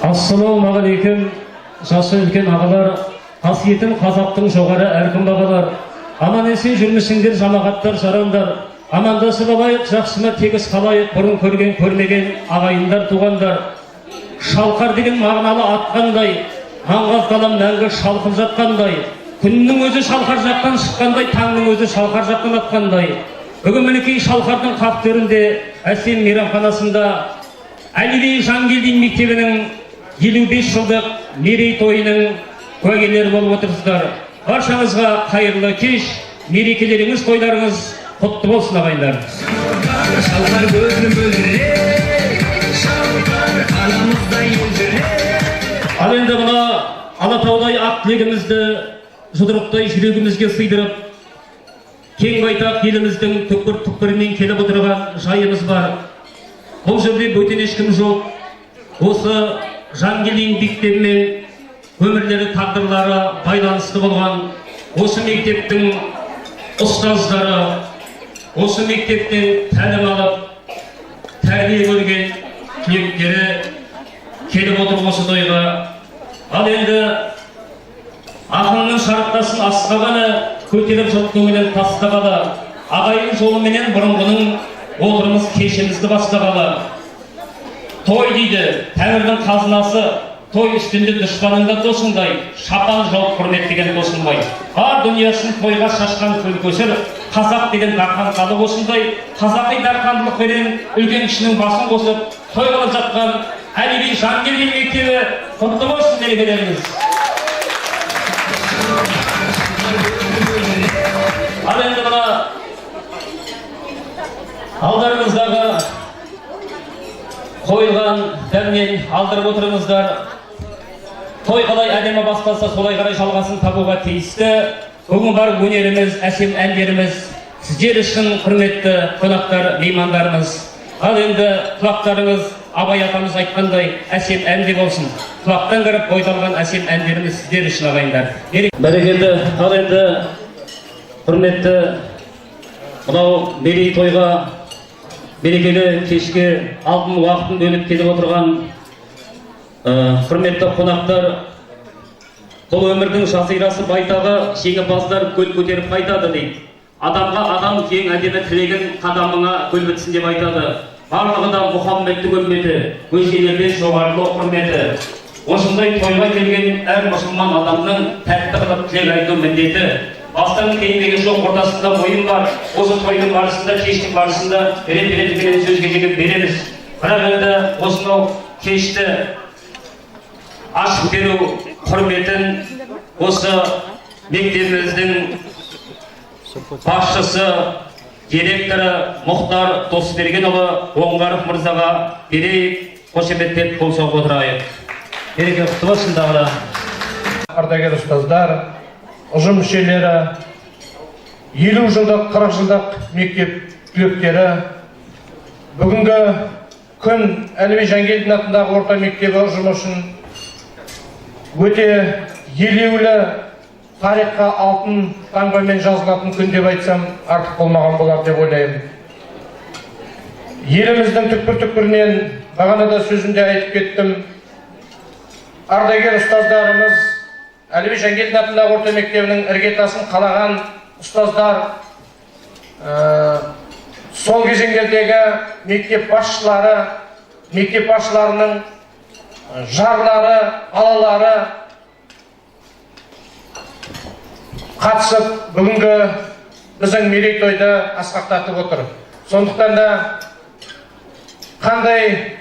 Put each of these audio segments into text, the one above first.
Ассалаумағалейкум, жасы үлкен ағалар, қасиетін қазақтың жоғары әркім бағалар. Аман-есен жүрмісіңдер жамағаттар, жарандар. Амандасып алайық, жақсыма тегіс қалайық, бұрын көрген, көрмеген ағайындар, туғандар. Шалқар деген мағыналы атқандай, аңғал қалам мәңгі шалқып жатқандай, күннің өзі шалқар жақтан шыққандай, таңның өзі шалқар жақтан атқандай. Бүгін мінекей шалқардың қаптөрінде, әсем мейрамханасында Әлибей Жангелдин мектебінің 55 жылдық мерейтойының куәгерлері болып отырсыздар. Баршаңызға қайырлы кеш, мерекелеріңіз, тойларыңыз құтты болсын ағайындар. Шалқар көзін бөлдіре, шалқар қанымыздай елдіре. Ал енді мына Алатаудай ақ тілегімізді жұдырықтай жүрегімізге сыйдырып, кең байтақ еліміздің түкпір-түкпірінен келіп отырған жайымыз бар. Бұл жерде бөтен ешкім жоқ. Осы Жангелдин мектебімен өмірлері, тағдырлары байланысты болған осы мектептің ұстаздары, осы мектептен тәлім алып, тәрбие көрген түлектері келіп отыр осы тойға. Ал енді ақынның шарықтасын асқағаны, көтеріп жұрт көңілін тастағалы, ағайын жолыменен бұрынғының отырмыз кешімізді бастағалы. той дейді, Тәңірдің қазынасы, той үстінде дұшпаныңда досыңдай, шапан жауып құрметтеген досыңбай. Бар дүниясын тойға шашқан күл көсір, қазақ деген дархан халық осындай, қазақи дархандылық берен үлкен кішінің басын қосып, той қылып жатқан Әлиби Жангелдин мектебі құтты болсын мерекелеріңіз. Ал енді мына алдарыңыздағы қойылған дәмнен алдырып отырыңыздар. Той қалай әдемі басталса солай қарай жалғасын табуға тиісті. Бүгін бар өнеріміз, әсем әндеріміз сіздер үшін құрметті қонақтар, меймандарымыз. Ал енді құлақтарыңыз Абай атамыз айтқандай әсем әнде болсын. Құлақтан кіріп ойдалған әсем әндеріміз сіздер үшін ағайындар. Бәрекелді. Ал енді құрметті мынау мерейтойға берекелі кешке алтын уақытын бөліп келіп отырған құрметті қонақтар, бұл өмірдің жасирасы байтағы, жеңімпаздар көл көтеріп қайтады дейді. Адамға адам ең әдемі тілегін қадамыңа көл бітсін деп айтады. Барлығы да Мұхаммедтің үмбеті, өзгелерден жоғарғы құрметі. Осындай тойға келген әр мұсылман адамның тәтті қылып тілек айту міндеті. Бастан кейіндегі жоқ, ортасында ойын бар. Осы тойдың барысында, кештің барысында берен сөз кезегі береміз. Бірақ енді осынау кешті ашып беру құрметін осы мектебіміздің басшысы, директоры Мұхтар Досбергенұлы Оңғаров мырзаға берейік, қошеметтеп қол соғып отырайық. Береке құтты болсын тағы. Ардагер ұстаздар, ұжым мүшелері, 50 жылдық, 40 жылдық мектеп түлектері, бүгінгі күн Әлиби Жангелдин атындағы орта мектебі ұжымы үшін өте елеулі, тарихқа алтын таңбамен жазылатын күн деп айтсам артық болмаған болар деп ойлаймын. Еліміздің түкпір-түкпірінен бағанада сөзімде айтып кеттім. Ардагер ұстаздарымыз, Әлиби Жангелдин атындағы орта мектебінің іргетасын қалаған ұстаздар, сол кезеңдердегі мектеп басшылары, мектеп басшыларының жарлары, балалары қатысып, бүгінгі біздің мерейтойды асқақтатып отыр. Сондықтан да қандай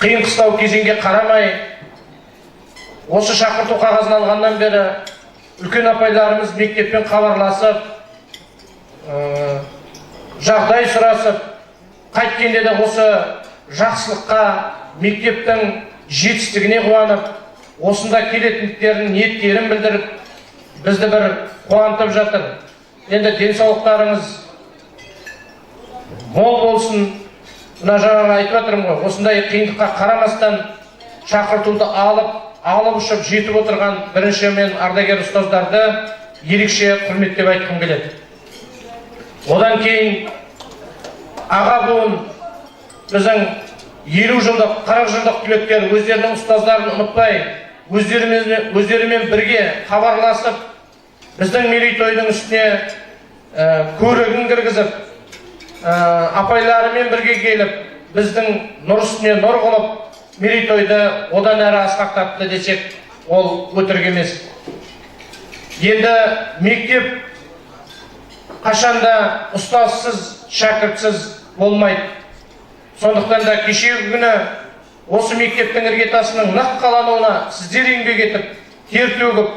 қиын қыстау кезеңге қарамай, осы шақырту қағазын алғаннан бері үлкен апайларымыз мектеппен хабарласып, жағдай сұрасып, қайткенде де осы жақсылыққа, мектептің жетістігіне қуанып, осында келетіндіктерін, ниеттерін білдіріп, бізді бір қуантып жатыр. Енді денсаулықтарыңыз мол болсын. Мына жаңа айтып жатырмын ғой, осындай қиындыққа қарамастан шақыртуды алып ұшып жетіп отырған бірінші мен ардагер ұстаздарды ерекше құрметтеп айтқым келеді. Одан кейін аға буын, біздің 50 жылдық, 40 жылдық түлектер өздерінің ұстаздарын ұмытпай, өздерімен бірге хабарласып, біздің мерейтойдың үстіне көрігін кіргізіп, апайларымен бірге келіп, біздің нұр үстіне нұр қылып, мерейтойды одан әрі асқақтатты десек, ол өтірік емес. Енді мектеп қашанда ұстазсыз, шәкіртсіз болмайды. Сондықтан да кешегі күні осы мектептің іргетасының нық қалануына сіздер еңбек етіп, тер төгіп,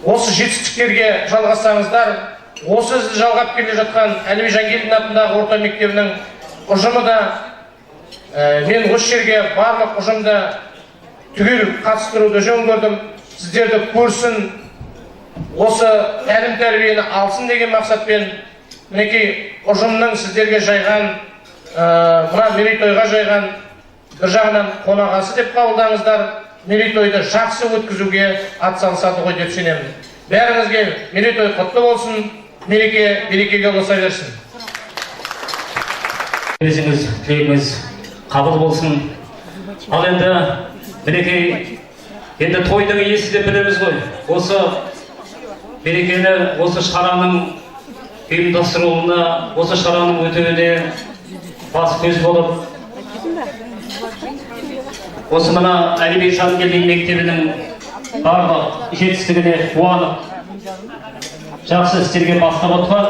осы жетістіктерге жалғасаңыздар, осы ізді жалғап келе жатқан Әлиби Жангелдин атындағы орта мектебінің ұжымы да, мен осы жерге барлық ұжымды түгел қатыстыруды жөн көрдім. Сіздерді көрсін, осы тәлім тәрбиені алсын деген мақсатпен мінекей ұжымның сіздерге жайған, мына мерейтойға жайған бір жағынан қонағасы деп қабылдаңыздар, мерейтойды жақсы өткізуге атсалысады ғой деп сенемін. Бәріңізге мерейтой құтты болсын, берекеге ұласа берсін. Өзіңіз, тілегіңіз қабыл болсын. Ал енді мінекей, енді тойдың иесі деп білеміз ғой. Осы берекелі, осы шараның ұйымдастырылуына, осы шараның өтуіне бас көз болып, осы мына Әліби Жангелдин мектебінің барлық жетістігіне қуанып, жақсы істерге бастап отқан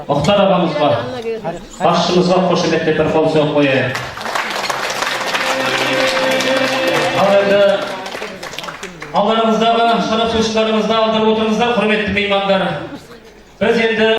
Мұхтар ағамызға, басшымызға қошеметтеп бір қол соғып қояйық. Ал енді алдарыңыздағы шарап сөзшілеріңізді алдырып отырыңыздар, құрметті меймандар. Біз енді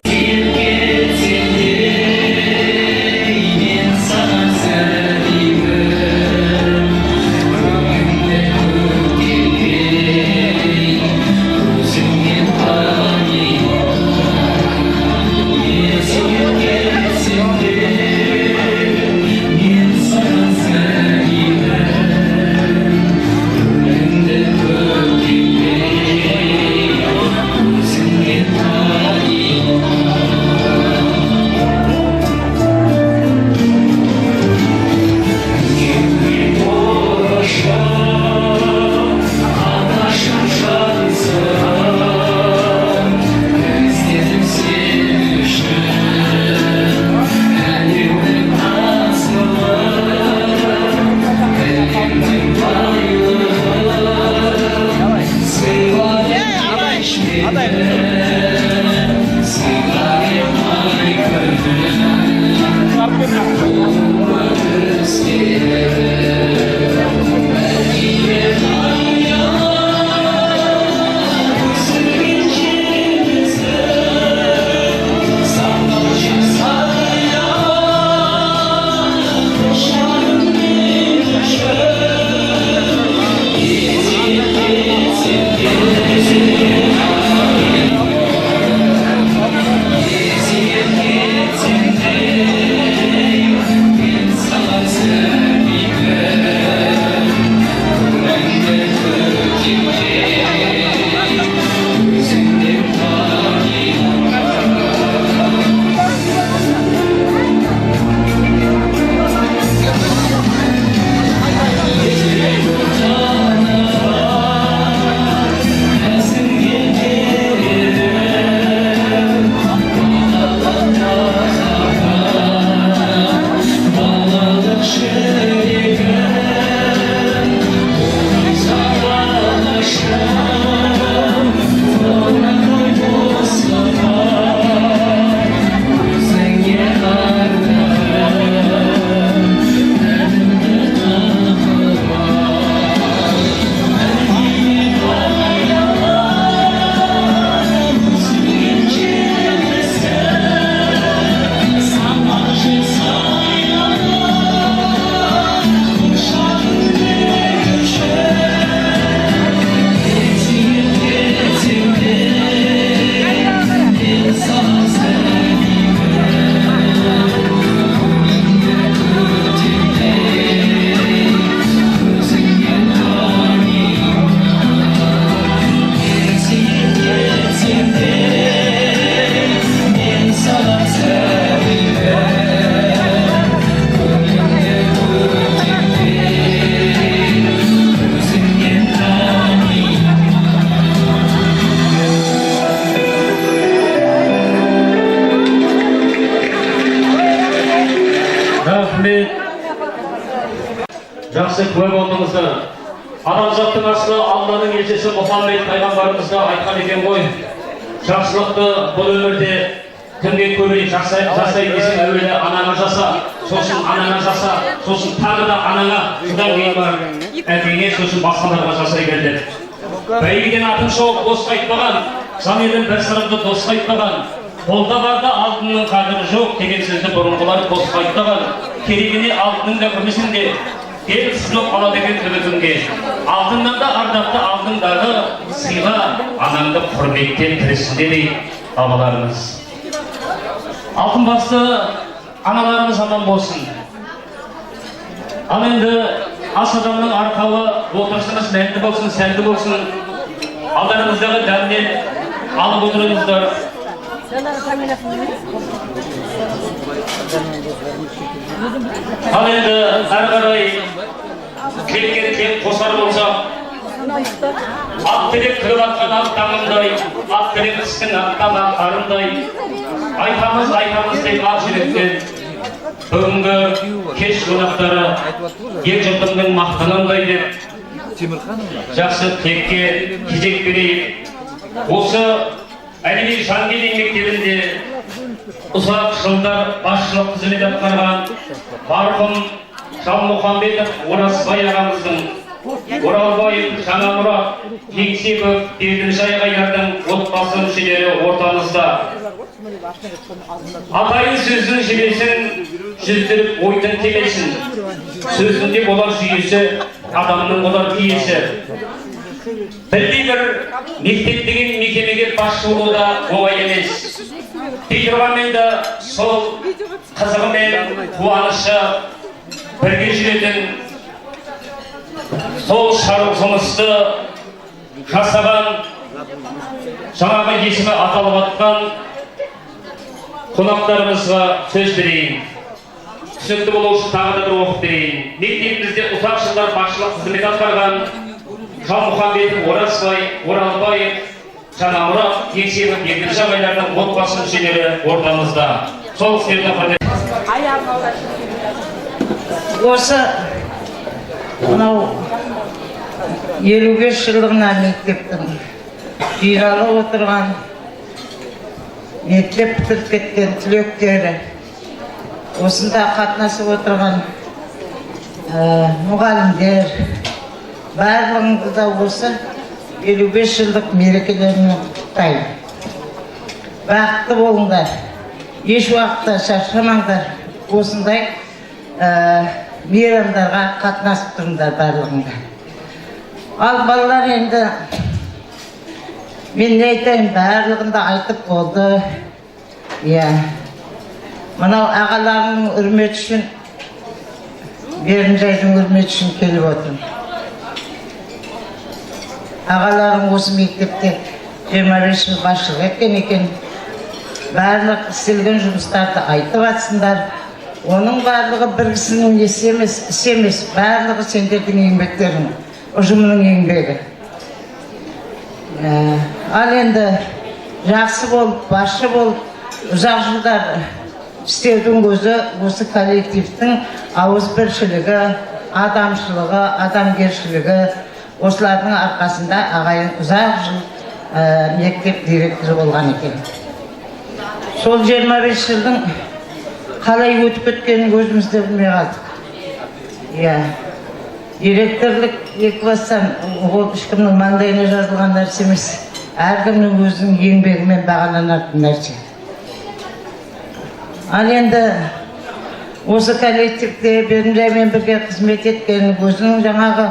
жақсы куә болдыңыздар. Адамзаттың асылы Алланың елшісі Мұхаммед пайғамбарымызға айтқан екен ғой, жақсылықты бұл өмірде кімге көбірек жасай десең, әуелі анаңа жаса, сосын анаңа жаса, сосын тағы да анаңа, содан кейін бар әкеңе, сосын басқаларға жасай кел деп. Бәйгеден атын шауып дос қайтпаған, жамелден бір сырымды дос қайтпаған, қолда барда алтынның қадірі жоқ деген сөзді бұрынғылар дос қайтпаған. Керегіне алтынның да күмісінде, келіпсіз жоқ қалады екен түбі күнге. Алтыннан да ардақты алтындағы сыйға, анаңды құрметтен тірісінде дейді бабаларымыз. Алтын басты аналарымыз аман болсын. Ал енді ас адамның арқауы отырысыңыз мәнді болсын, сәнді болсын. Алдарыңыздағы дәмнен алып отырыңыздар. Ал енді әрі қарай келген тең қосар болсақ, ат терек кіріп атқан ат таңындай, ат терек істің аттан ат қарындай, айтамыз деп ақ жүректен, бүгінгі кеш қонақтары ел жұртымның мақтанындай деп жақсы текке кезек берейік. Осы әдеби Жангелдин мектебінде ұзақ жылдар басшылық қызмет атқарған марқұм Жалмұханбетов Оразбай ағамыздың, Оралбаев Жаңамұрат, Еңсепов Бердімжай ағайлардың отбасы мүшелері ортамызда. Атайын сөздің жебесін жүздіріп ойдың темесін. Сөзінде болар жүйесі, адамның болар киесі. Бірде бір мектеп деген мекемеге басшы болу да оңай емес. дей тұрғанмен да сол қызығы мен қуанышы бірге жүретін, сол шаруа жұмысты жасаған, жаңағы есімі аталып атқан қонақтарымызға сөз берейін. Түсінікті болу үшін тағы да бір оқып берейін. Мектебімізде ұзақ жылдар басшылық қызмет атқарған Жалмұханбетов Оразбай, Оралбаев, Жаңамұрат, Еңсепов Бердімжай ағайлардың отбасы мүшелері ортамызда. Сол кісілерді осы мынау 55 жылдығына мектептің жиналып отырған, мектеп бітіріп кеткен түлектері, осында қатынасып отырған мұғалімдер, барлығыңды да осы 55 жылдық мерекелерімен құттықтаймын. Бақытты болыңдар, еш уақытта шаршамаңдар, осындай мейрамдарға қатынасып тұрыңдар барлығыңда. Ал балалар, енді мен не айтайын, барлығында айтып болды. Мынау ағаларының үрметі үшін, Бердімжайдың үрметі үшін келіп отырмын. Ағаларым осы мектепте 25 жыл басшылық еткен екен. Барлық істелген жұмыстарды айтып атсындар. Оның барлығы бір кісінің несі емес, барлығы сендердің еңбектерің, ұжымның еңбегі. Ал енді жақсы болып, басшы болып, ұзақ жылдар істеудің көзі осы коллективтің ауызбіршілігі, адамшылығы, адамгершілігі, осылардың арқасында ағайын ұзақ жыл мектеп директоры болған екен. Сол 25 жылдың қалай өтіп кеткенін өзімізде білмей қалдық. Директорлық екі бастан ол ешкімнің маңдайына жазылған нәрсе емес, әркімнің өзінің еңбегімен бағаланатын нәрсе. Ал енді осы коллективте Бердімжаймен бірге қызмет еткен өзінің жаңағы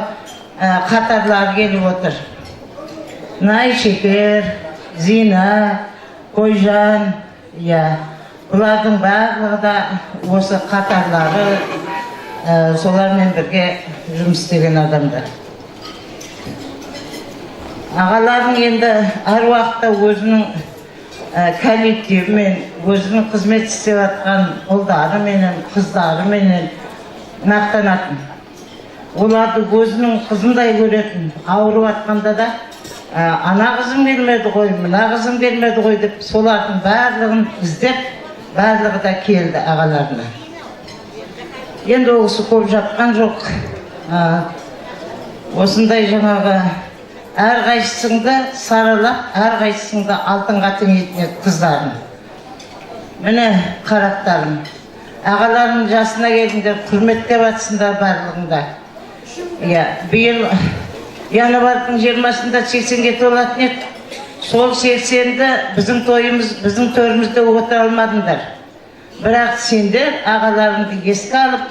қатарлары келіп отыр. Найшекер, Зина, Қойжан, бұлардың барлығы да осы қатарлары, солармен бірге жұмыс істеген адамдар. Ағаларың енді әр уақытта өзінің коллективімен, өзінің қызмет істеп атқан ұлдары менен, қыздары менен мақтанатын. Оларды өзінің қызындай көретін, ауырып атқанда да ана қызым келмеді ғой, мына қызым келмеді ғой деп, солардың барлығын іздеп, барлығы да келді ағаларына. Енді осы көп жатқан жоқ. Осындай жаңағы әрқайсысыңды саралап, әрқайсысыңды алтынға теңейтін қыздарын. Міне қарақтарым, ағаларының жасына келдіңдер, құрметтеп атсыңдар барлығында. Биыл январдың 20-сында 80-ге толатын еді. Сол 80-ді біздің тойымыз, біздің төрімізде өте алмадыңдар. Бірақ сендер ағаларыңды еске алып,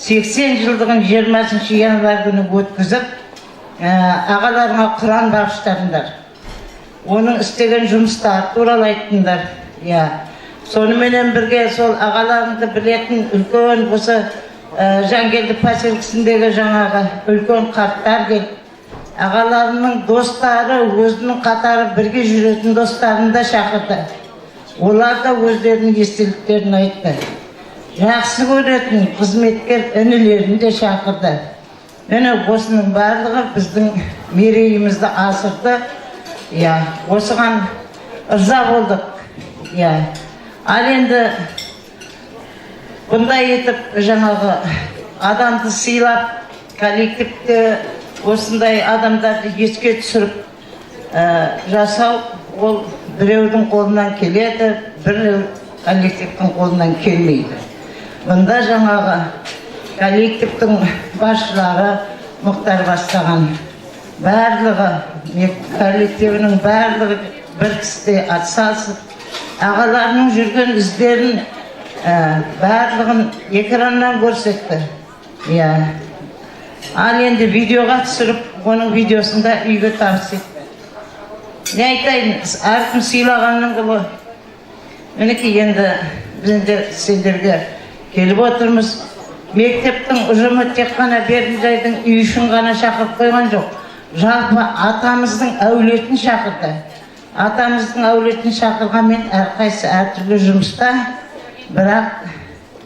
80 жылдығын 20 январ күні өткізіп, ағаларыңа Құран бағыштадыңдар. Оның істеген жұмыстары туралы айттыңдар. Соныменен бірге сол ағаларыңды білетін үлкен осы Жангелді поселкесіндегі жаңағы үлкен қарттар келіп, ағаларының достары, өзінің қатары бірге жүретін достарын да шақырды. Олар да өздерінің естеліктерін айтты. Жақсы көретін қызметкер інілерін де шақырды. Міне осының барлығы біздің мерейімізді асырды. Осыған ырза болдық. Ал енді Бұндай етіп жаңағы адамды сыйлап, коллективті осындай адамдарды еске түсіріп жасау, ол біреудің қолынан келеді, біреу коллективтің қолынан келмейді. Бұнда жаңағы коллективтің басшылары Мұхтар бастаған барлығы, коллективінің барлығы бір кісіде атсалысып, ағаларының жүрген іздерін барлығын экраннан көрсетті. Ал енді видеоға түсіріп, оның видеосында үйге табыс етті. Не айтайын, әркім сыйлағанның құлы. Мінеки енді бізде сендерге келіп отырмыз. Мектептің ұжымы тек қана Бердіжайдың үй үшін ғана шақырып қойған жоқ. Жалпы атамыздың әулетін шақырды. Атамыздың әулетін шақырғанмен әрқайсы әртүрлі жұмыста, бірақ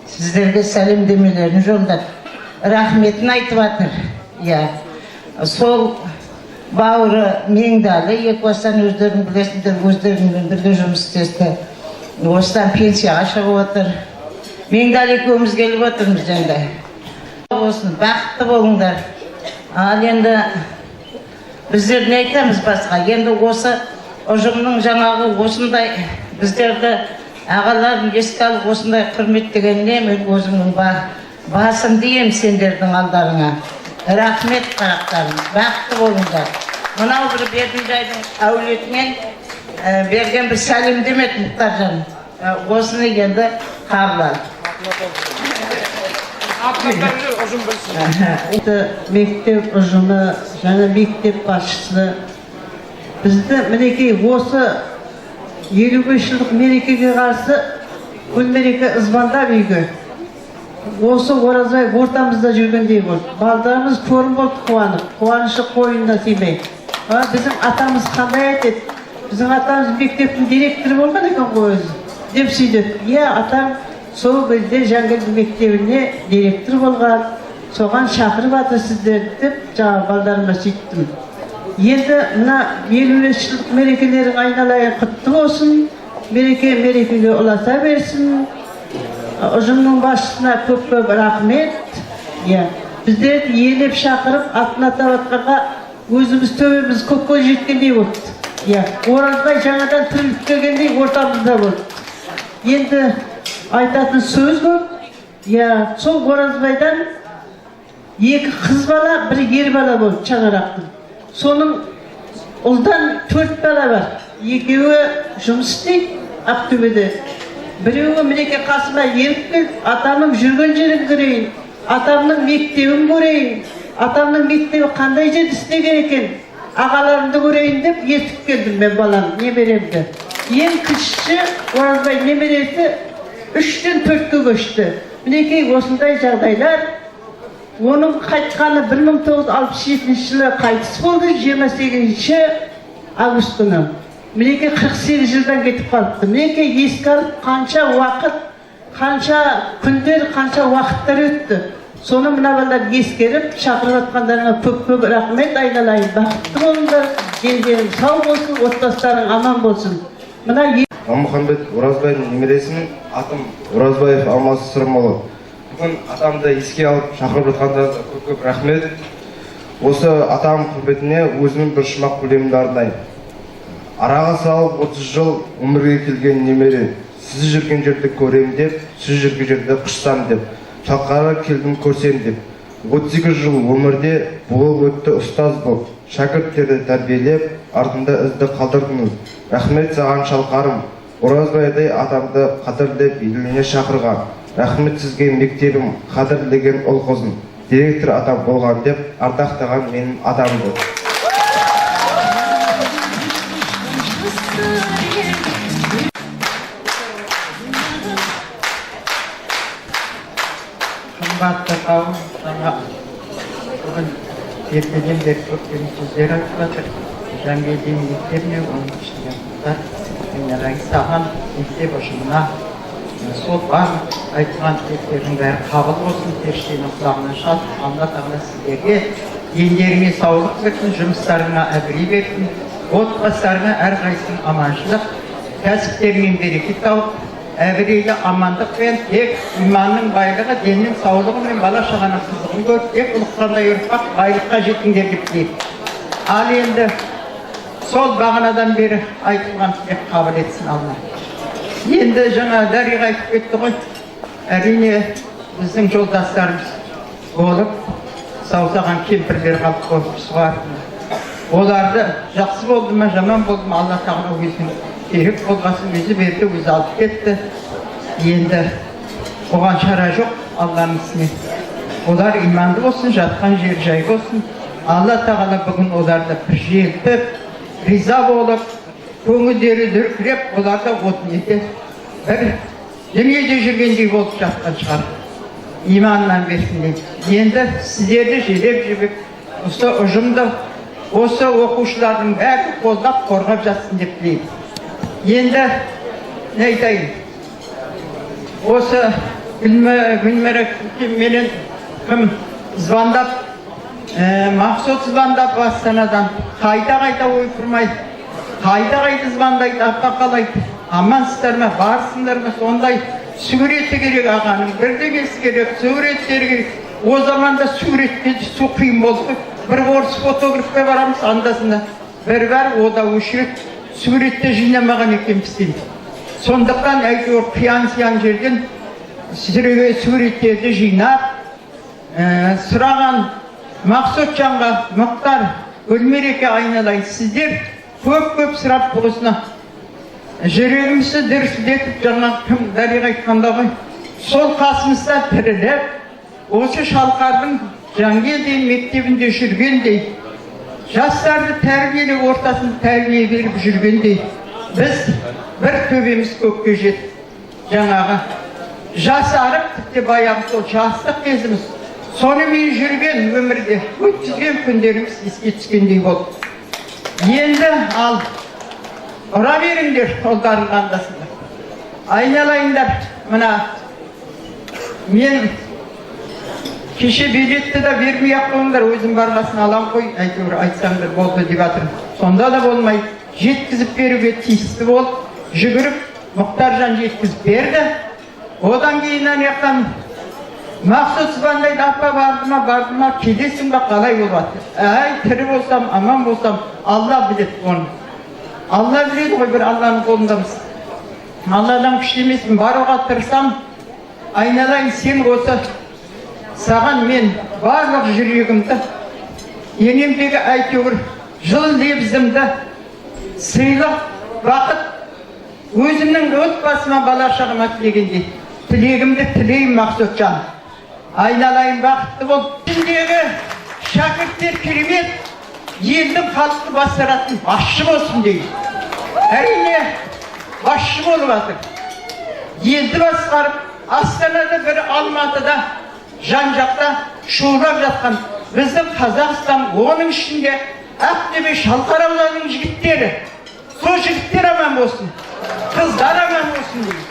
сіздерге сәлемдемелерін жолдады. Рахметін айтып жатыр. Сол бауыры Меңдалы, Екібастан өздерің білесіңдер, өздеріңмен бірге жұмыс істесті. Осыдан пенсияға шығып отыр. Меңдалы екеуміз келіп отырмыз енді. Осын, бақытты болыңдар. Ал енді біздер не айтамыз басқа? Енді осы ұжымның жаңағы осындай біздерді ағаларын еске алып осындай құрметтегеніне мен өзімнің басым деймін сендердің алдарыңа. Рахмет қарақтарым, бақытты болыңдар. Мынау бір Бердіжайдың әулетімен берген бір сәлемдемет Мұхтаржан. Осыны енді қабыл ал. Мектеп ұжымы, жаңа мектеп басшысы бізді мінекей осы 55 жылдық мерекеге қарсы гүл мереке ызбандап үйге осы Оразбай ортамызда жүргендей болды. Балдарымыз көрім болды қуанып, қуанышы қойнына сыймай. Біздің атамыз қандай айтады? Біздің атамыз мектептің директоры болған екен ғой өзі деп сөйдеді. Атам сол кезде Жангелді мектебіне директор болған, соған шақырып жатырсыздар деп жаңа балдарыма сөйттім. Енді мына 55 жылдық мерекелерің айналайын құтты болсын, мерекеге ұласа берсін. Ұжымның басшысына көп рахмет. Біздерді елеп шақырып, атын атап атқанға өзіміз төбеміз көкке жеткендей болды. Оразбай жаңадан тіріліп келгендей ортамызда болды. Енді айтатын сөз көп. Сол Оразбайдан 2 қыз бала, 1 ер бала болды шаңырақтың. Соның ұлдан 4 бала бар. 2-еуі жұмыс істейді Ақтөбеде. Біреуі мінеке қасыма еріп келіп, атамның жүрген жерін көрейін, атамның мектебін көрейін, атамның мектебі қандай жерді істеген екен, ағаларымды көрейін деп ертіп келдім мен балам, немеремді. Ең кішісі Оразбай немересі 3-тен 4-ке көшті. Мінекей осындай жағдайлар. Оның қайтқаны 1967 жылы қайтыс болды, 28 август күні. Мінеке 48 жылдан кетіп қалыпты. Мінеке еске алып қанша уақыт, қанша күндер, қанша уақыттар өтті. Соны мына балалар ескеріп, шақырып жатқандарыңа көп рахмет. Айналайын, бақытты болыңдар, дендерің сау болсын, отбасыларың аман болсын. Мына Мұхамбет Оразбайдың немересімін, атым Оразбаев Алмас Сырымұлы. Бүгін атамды еске алып шақырып жатқандарыңа көп рахмет. Осы атам құрметіне өзімнің бір шумақ көлемімді арнайын. Араға салып 30 жыл өмірге келген немере, сіз жүрген жерді көрем деп, сіз жүрген жерді құшсам деп, шалқарға келдім көрсем деп. 32 жыл өмірде болып өтті ұстаз болып, шәкірттерді тәрбиелеп, артында ізді қалдырдыңыз. Рахмет саған шалқарым, Оразбайдай атамды қадірлеп еліне шақырған. Рахмет сізге мектебім қадірлеген ұл қызым, директор атам болған деп ардақтаған менің атамды. Қымбатты қауым, бүгін ертеден бері көптеген сөздер айтып жатыр. Жангелді мектебіне, оның ішінде Мұхтар, және Раиса ағам мектеп ұжымына сол барлық айтқан тілектердің бәрі қабыл болсын, періштенің құлағынан шалып, Алла тағала сіздерге дендеріңе саулық берсін, жұмыстарыңа әбіре берсін, отбасыларыңа әрқайсының аманшылық, кәсіптеріңмен береке тауып, әбірейлі амандықпен тек иманның байлығы, деннің саулығы мен бала шағаның қызығын көріп, тек ұлықтандай ұрпақ байлыққа жетіңдер деп тілейді. Ал енді сол бағанадан бері айтылған тілек қабыл етсін Алла. Енді жаңа Дариға айтып кетті ғой, әрине біздің жолдастарымыз болып, саусаған кемпірлер қалып қойып шығарды. Оларды жақсы болды ма, жаман болды ма, Алла тағала өзінің керек болғасын өзі берді, өзі алып кетті. Енді оған шара жоқ, Алланың ісіне. Олар иманды болсын, жатқан жер жай болсын. Алла тағала бүгін оларды бір желпіп, риза болып, көңілдері дүркіреп, оларды отын ете бір дүниеде жүргендей болып жатқан шығар. Иманнан берсін дейді. Енді сіздерді желеп-жебеп, осы ұжымды, осы оқушылардың бәрі қолдап, қорғап жатсын деп тілейді. Енді не айтайын? Осы менен кім звондап, Мақсұт звондап Астанадан, қайта ой тұрмайды, қайта звондайды, апа қалайды, амансыздар ма, барсыңдар ма, сондай суреті керек ағаның, бірдемесі керек, суреттері керек. О заманда суретке түсу қиын болды. Бір орыс фотографқа барамыз, андасында бір бар, о да өшірет, суретте жинамаған екен бізден. Сондықтан әйтеуір қиян-сиян жерден суреттерді жинап, сұраған Мақсұтжанға, Мұхтар, Гүлмереке айналайын, сіздер көп сұрап болысына. Жүрегімізді дүрсілдетіп, жаңа кім Дариға айтқанда ғой, сол қасымызда тіріліп, осы Шалқардың Жангелдин мектебінде жүргендей, жастарды тәрбиелеп, ортасын тәрбие беріп жүргендей, біз бір төбеміз көкке жетіп, жаңағы жасарып, тіпті баяғы сол жастық кезіміз, сонымен жүрген өмірде өткізген күндеріміз еске түскендей болды. Енді ал ұра беріңдер қолдарын қандасында. Айналайындар, мына мен кеше билетті да бермей-ақ қойыңдар, өзім барғасын алам қой, әйтеуір айтсаңдар болды деп жатырмын. Сонда да болмай, жеткізіп беруге тиісті болып, жүгіріп, Мұхтаржан жеткізіп берді. Одан кейін аяқтан Мақсұт звондайды, апа барды ма, келесің ба, қалай болады? Әй, тірі болсам, аман болсам, Алла біледі оны. Алла біледі ғой, бір Алланың қолындамыз. Алладан күшті емеспін, баруға тырысам, айналайын сен осы, саған мен барлық жүрегімді, енемдегі әйтеуір жыл лебізімді, сыйлық, бақыт, өзімнің отбасыма, бала шағыма тілегендей, тілегімді тілеймін Мақсұтжан. Айналайын бақытты бол. Біздегі шәкірттер керемет, елдің халықты басқаратын басшы болсын дейді. Әрине басшы болып жатыр. Елді басқарып, Астанада бір Алматыда, жан-жақта шулап жатқан біздің Қазақстан, оның ішінде Ақтөбе, Шалқар ауданының жігіттері, сол жігіттер аман болсын, қыздар аман болсын дейді.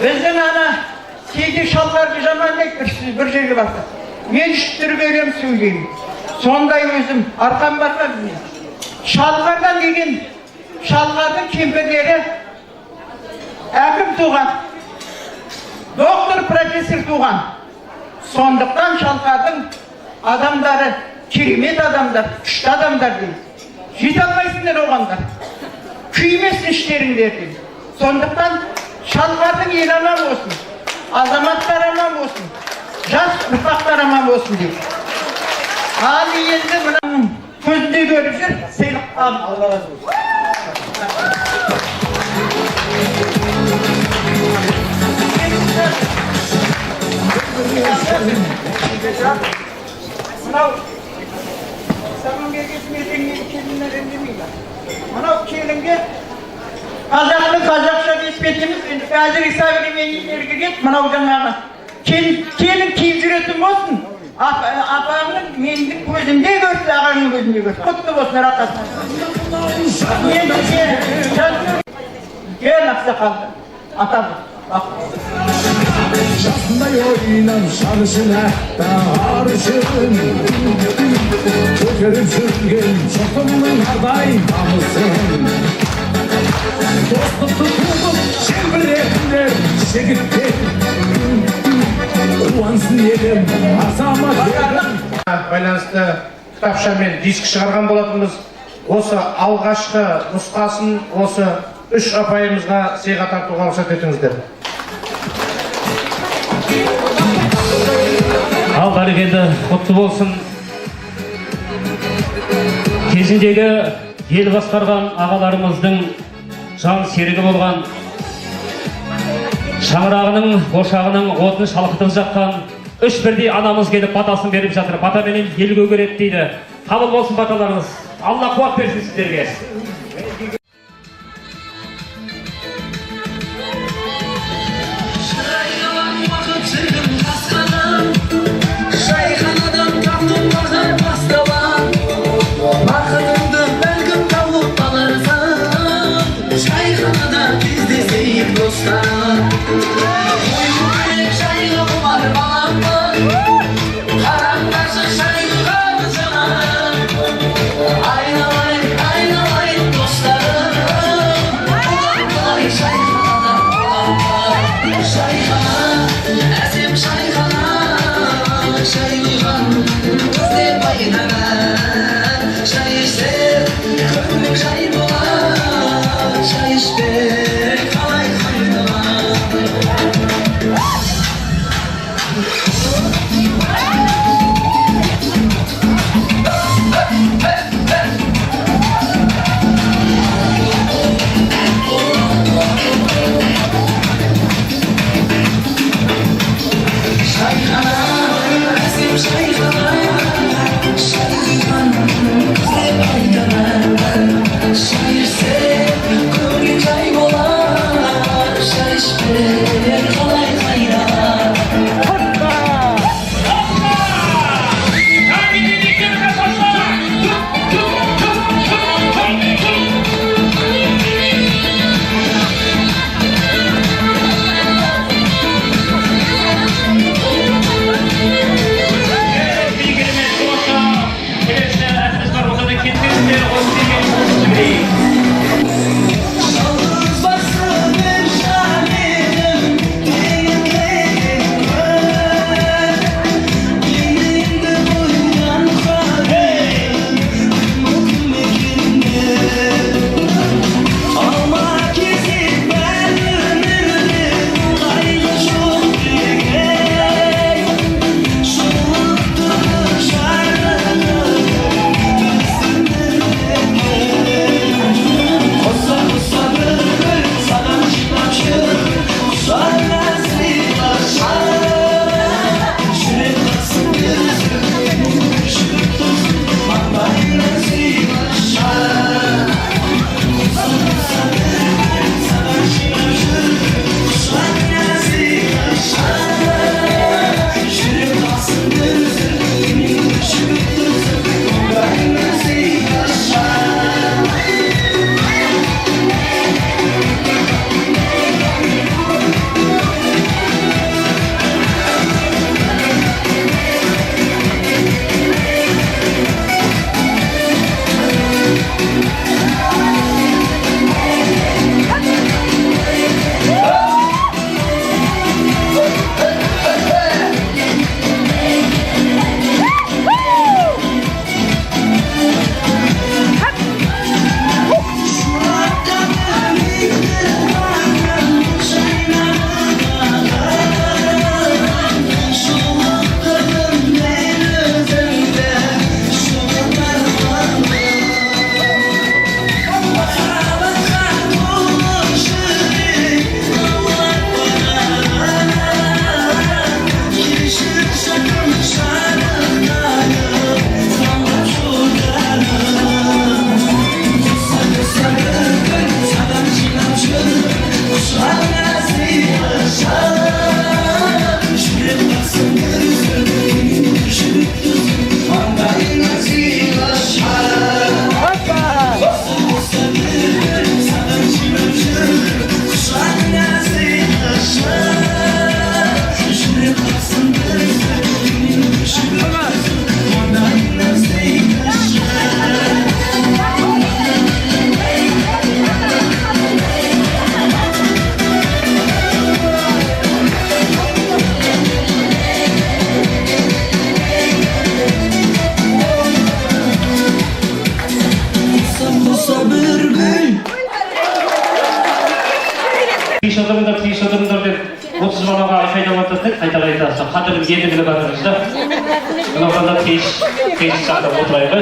Біздің ана кейде Шалқарды жамандайды, бір жерге барса. Мен үштіргелем сөйлеймін. Сондай өзім арқам бар ма білмеймін. Шалқардан деген Шалқардың кемпірлері әкім туған, доктор, профессор туған. Сондықтан Шалқардың адамдары керемет адамдар, күшті адамдар дейді. Жете алмайсыңдар оғандар. Күймесін іштеріңдер дейді. Сондықтан Шалқардың ел аман болсын, азаматтар аман болсын, жас ұрпақтар аман болсын дейді. Ал енді мұның көзінде көріп жүр, сыйлық алып. Алла разы болсын. Мынау саған бергесін ертеңнен келінler үндемейді. Мынау келінге қазақтың қазақша кеспетеміз, қазір современнийлерге кет, мынау жаңағы келін киіп жүретін болсын. Апаңның менің көзімде көрсін, ағаңның көзінде көрсін. Құтты болсын, рақасын. Кел ақсақалды, атам. Жасындай ойнап шарышын әқта арышын, көтеріп жүрген жұртымның ардай намысын. Dostluktu tutup çemberenler Şegitler Kuvansın елім Азамат елім байланысты кітапша мен диск шығарған болатынбыз. Осы алғашқы нұсқасын осы үш апайымызға сыйға тартуға рұқсат етіңіздер. Ал бәрекелді, құтты болсын. Кезіндегі ел басқарған ағаларымыздың жан серігі болған, шаңырағының, ошағының отын шалқытып жаққан үш бірдей анамыз келіп батасын беріп жатыр. Батаменен ел көгереді дейді. Қабыл болсын баталарыңыз. Алла қуат берсін сіздерге. жатыр. Қадірлі ендігілі барыңызда. Мынауғанда тез сақтап отырайық.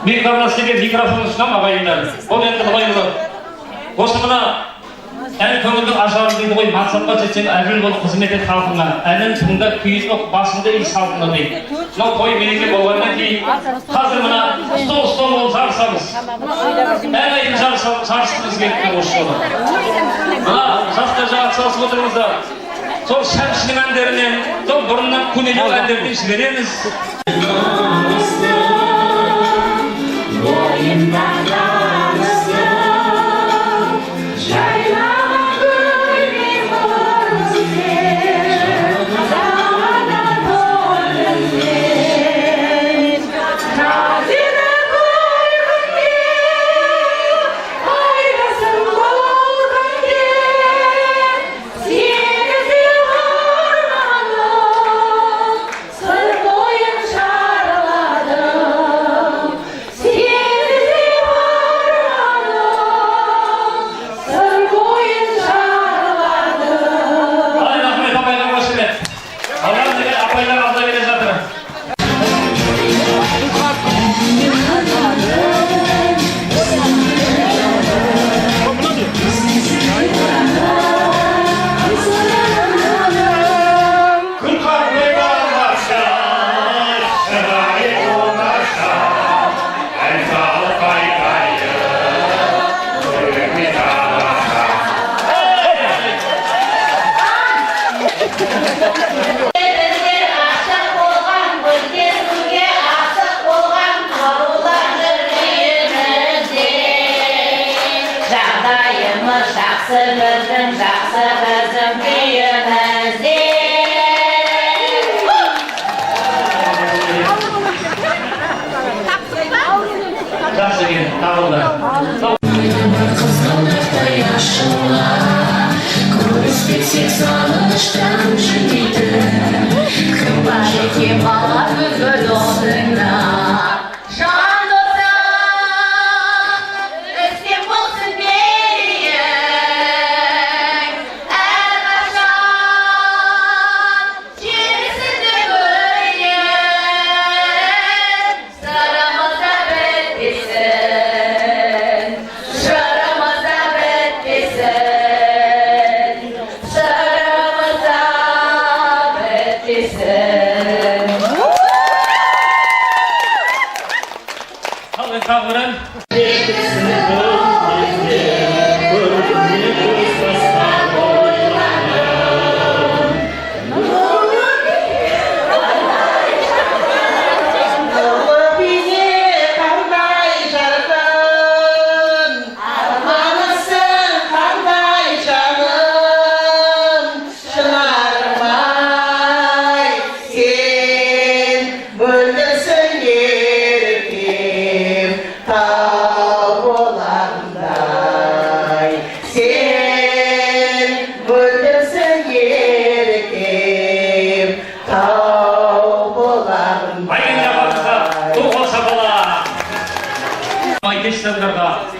Микрофон ұсынам ағайындар. Ол енді былай болады. Осы мына ән көңілдің ажары дейді ғой, мақсатқа жетсең әділ болып қызмет ет халқыңа. Әнін тыңдап күйіз боп басыңды үй салқына дейді. Мынау той мереке болғаннан кейін қазір мына стол болып жарысамыз. Ән айтып жарысымыз келіпті осы жолы. Мына жастар жаңа атсалысып отырмыздар. Сол шәмшінің әндерінен, сол бұрыннан көнелеу әндерден жібереміз.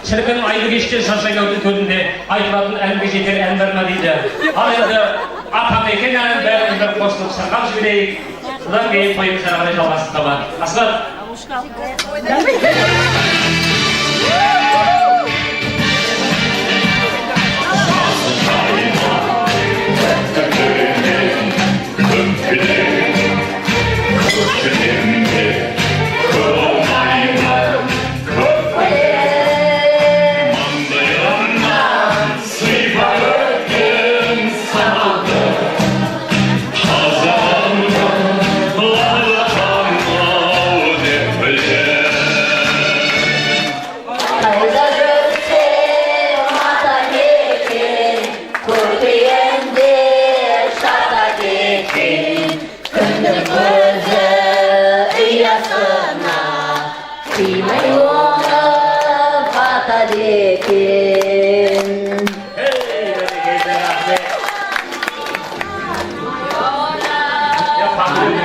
Шіркін айлы кеште шашайлаудың көлінде айтылатын әнге жетер ән бар ма дейді. Ал енді атамекен әнін бәріміз бір қосылып сырғап жіберейік. Содан кейін тойымыз әрі қарай жалғасын табады. Асқар.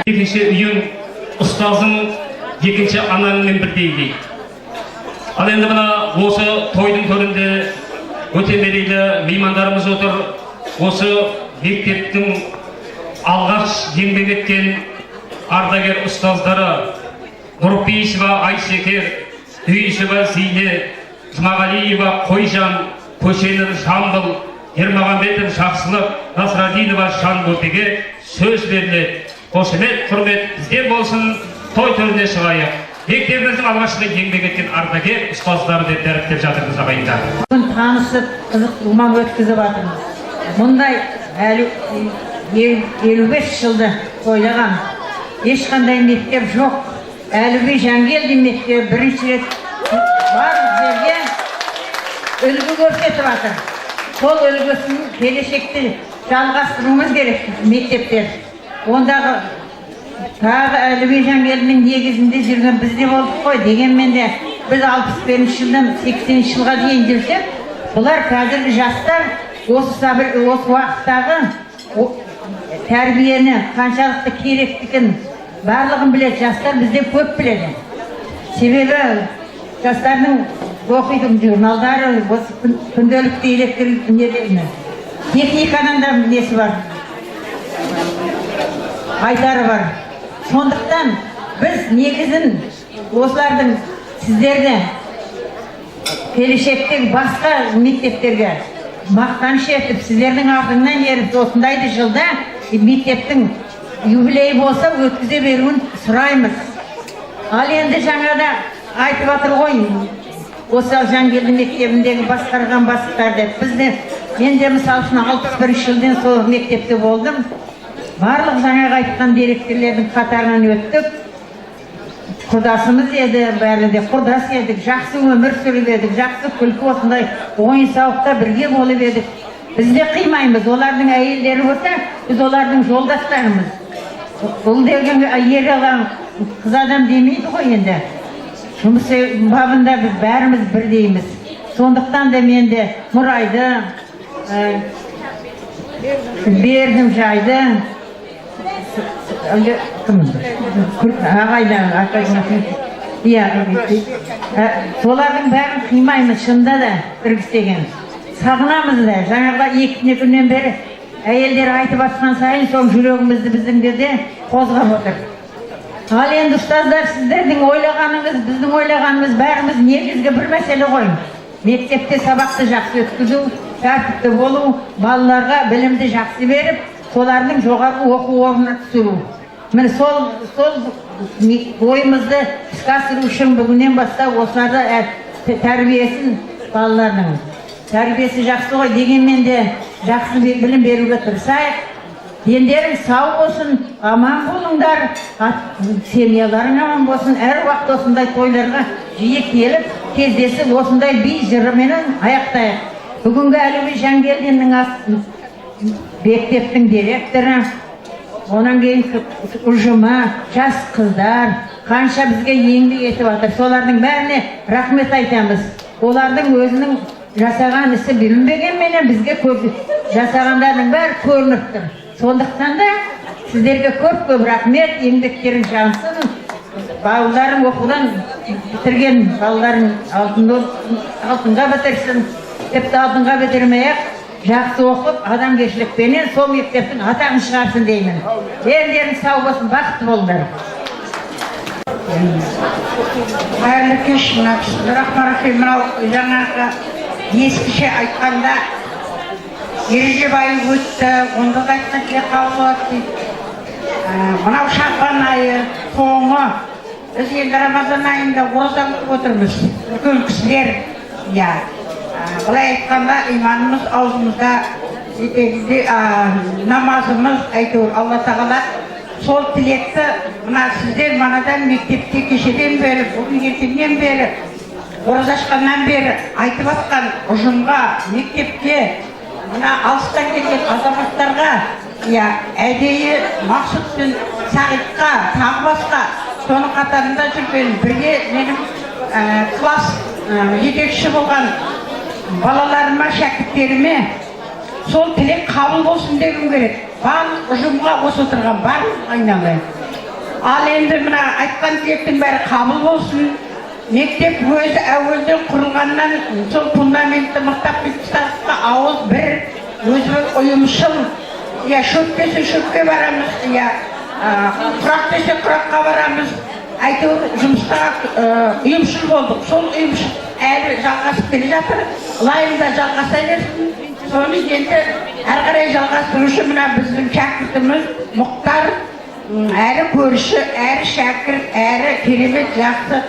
Екінші үйің ұстазың екінші анаңмен бірдей дейді. Ал енді мына осы тойдың төрінде өте мерейлі меймандарымыз отыр. Осы мектептің алғаш еңбек еткен ардагер ұстаздары Нұрпейісова Айшекер, Үйшева Зейне, Жұмағалиева Қойжан, Көшенов Жамбыл, Ермағанбетов Жақсылық, Насрадинова Жанботеге сөз беріледі. Қошемет, құрмет бізден болсын, той төріне шығайық. Мектебіміздің алғашында еңбек еткен ардагер ұстаздары деп дәріптеп жатырмыз ағайындар. Бүгін танысып, қызық думан өткізіп жатырмыз. Мұндай 55 жылды тойлаған ешқандай мектеп жоқ. Әліби Жангелдин мектебі бірінші рет барлық жерге үлгі көрсетіп жатыр. Сол үлгісін келешекте жалғастыруымыз керек мектептер. Ондағы тағы Әліби Жангелдиннің негізінде жүрген бізде болдық қой. Дегенмен де біз 61 жылдан 80 жылға дейін жүрсек, бұлар қазіргі жастар осы уақыттағы тәрбиені қаншалықты керектігін барлығын біледі. Жастар бізде көп біледі. Себебі жастардың оқитын журналдары, күнделікті электр техниканың да несі бар, айтары бар. Сондықтан біз негізін осылардың сіздерді келешектегі басқа мектептерге мақтаныш етіп, сіздердің артыңнан еріп, осындайды жылда мектептің юбилей болса өткізе беруін сұраймыз. Ал енді жаңада айтып жатыр ғой, осы Жангелдин мектебіндегі басқарған бастықтар деп. Мен де мысалы үшін 61 жылдан сол мектепте болдым. Барлық жаңағы айтқан директорлердің қатарынан өттік. Құрдасымыз еді, бәрі де құрдас едік, жақсы өмір сүріп едік, жақсы күлкі осындай ойын сауықта бірге болып едік. Біз де қимаймыз, олардың әйелдері болса, біз олардың жолдастарымыз. Бұл деген ер алған қыз адам демейді ғой енді. Жұмыс бабында біз бәріміз бірдейміз. Сондықтан да мен де Мұрайды, бердім жайды, солардың бәрін қимаймыз, шында да біргістеген. Сағынамыз да, жаңағыда 2 күннен бері әйелдер айтып атқан сайын сол жүрегімізді біздің де қозғап отыр. Ал енді ұстаздар, сіздердің ойлағаныңыз, біздің ойлағанымыз бәріміз негізгі бір мәселе ғой. Мектепте сабақты жақсы өткізу, тәртіпті болу, балаларға білімді жақсы беріп, солардың жоғарғы оқу орнына түсіру. Міне сол ойымызды іске асыру үшін бүгіннен бастап осыларды тәрбиесін, балалардың тәрбиесі жақсы ғой, дегенмен де жақсы білім беруге тырысайық. Дендерің сау болсын, аман болыңдар, семьяларың аман болсын, әр уақыт осындай тойларға жиі келіп, кездесіп, осындай би жырыменен аяқтайық. Бүгінгі Әліби Жангелдиннің мектептің директоры, онан кейін ұжымы, жас қыздар, қанша бізге еңбек етіп жатыр. Солардың бәріне рахмет айтамыз. Олардың өзінің жасаған ісі білінбегенменен бізге жасағандардың бәрі көрініп тұр. Сондықтан да сіздерге көп рахмет, еңбектерің жансын. Балаларың оқудан бітірген, балаларың алтынға бітірсін, тіпті алтынға бітірмей-ақ жақсы оқып, адамгершілікпенен сол мектептің атағын шығарсын деймін. Дендерің сау болсын, бақытты болыңдар. Қайырлы кеш, рахман-рахим. Жаңағы ескіше айтқанда ереже байы өтті, онда да айтқан тіле қабылат дейді. Мынау шақпан айы, соңы, біз енді Рамазан айында ораза ұстап отырмыз. Үлкен кісілер, былай айтқанда иманымыз аузымызда, намазымыз, әйтеуір Алла тағала сол тілекті мына сіздер манадан мектепте кешеден бері, бүгін ертеңнен бері, ораза ашқаннан бері айтып атқан ұжымға, мектепке, мына алыстан келген азаматтарға, әдейі Мақсұт пен Сағитқа, тағы басқа, соның қатарында жүрген бірге менің класс жетекші болған балаларыма, шәкірттеріме сол тілек қабыл болсын дегім керек. Барлық ұжымға осы отырған барлық айналайын. Ал енді мына айтқан тілектің бәрі қабыл болсын. Мектеп өзі әуелден құрылғаннан сол фундаментті мықтап ұстасқа ауыз бір, өзі ұйымшыл, иә шөп десе шөпке барамыз, иә құрақ десе құраққа барамыз. Әйтеуір жұмысқа ұйымшыл болдық. Сол ұйымшыл әлі жалғасып келе жатыр. Лайында жалғаса берсін. Соны енді әрі қарай жалғастырушы мына біздің шәкіртіміз Мұхтар, әрі көрші, әрі шәкірт, әрі керемет жақсы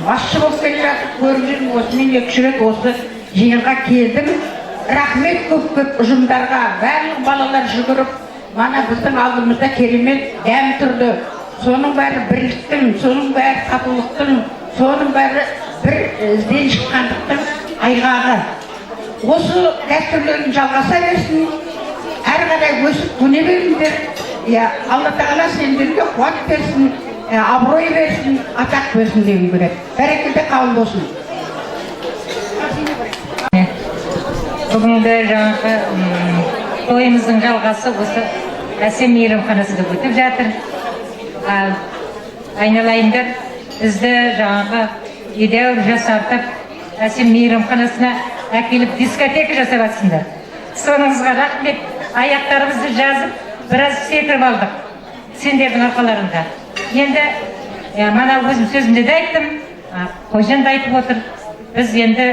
басшы болып келе жатыр. Көріп жүрмін, осымен 2 рет осы жиынға келдім. Рахмет көп ұжымдарға, барлық балалар жүгіріп, мана біздің алдымызда керемет дәм тұрды. Соның бәрі бірліктің, соның бәрі татулықтың, соның бәрі бір ізден шыққандықтың айғағы. Осы дәстүрлерін жалғаса берсін, әрі қарай өсіп көне беріңдер. Алла тағала сендерге қуат берсін, абырой берсін, атақ берсін деген көреді. Бәрекелді қабыл болсын. Бүгінгі жаңағы тойымыздың жалғасы осы әсем мейрамханасында өтіп жатыр. Айналайындар, бізді жаңағы едәуір жасартып, әсем мейрамханасына әкеліп дискотека жасап жатсыңдар. Соныңызға рахмет. Аяқтарымызды жазып, біраз секіріп алдық сендердің арқаларында. Енді мана өзім сөзімде де айттым, Қойжан да айтып отыр. Біз енді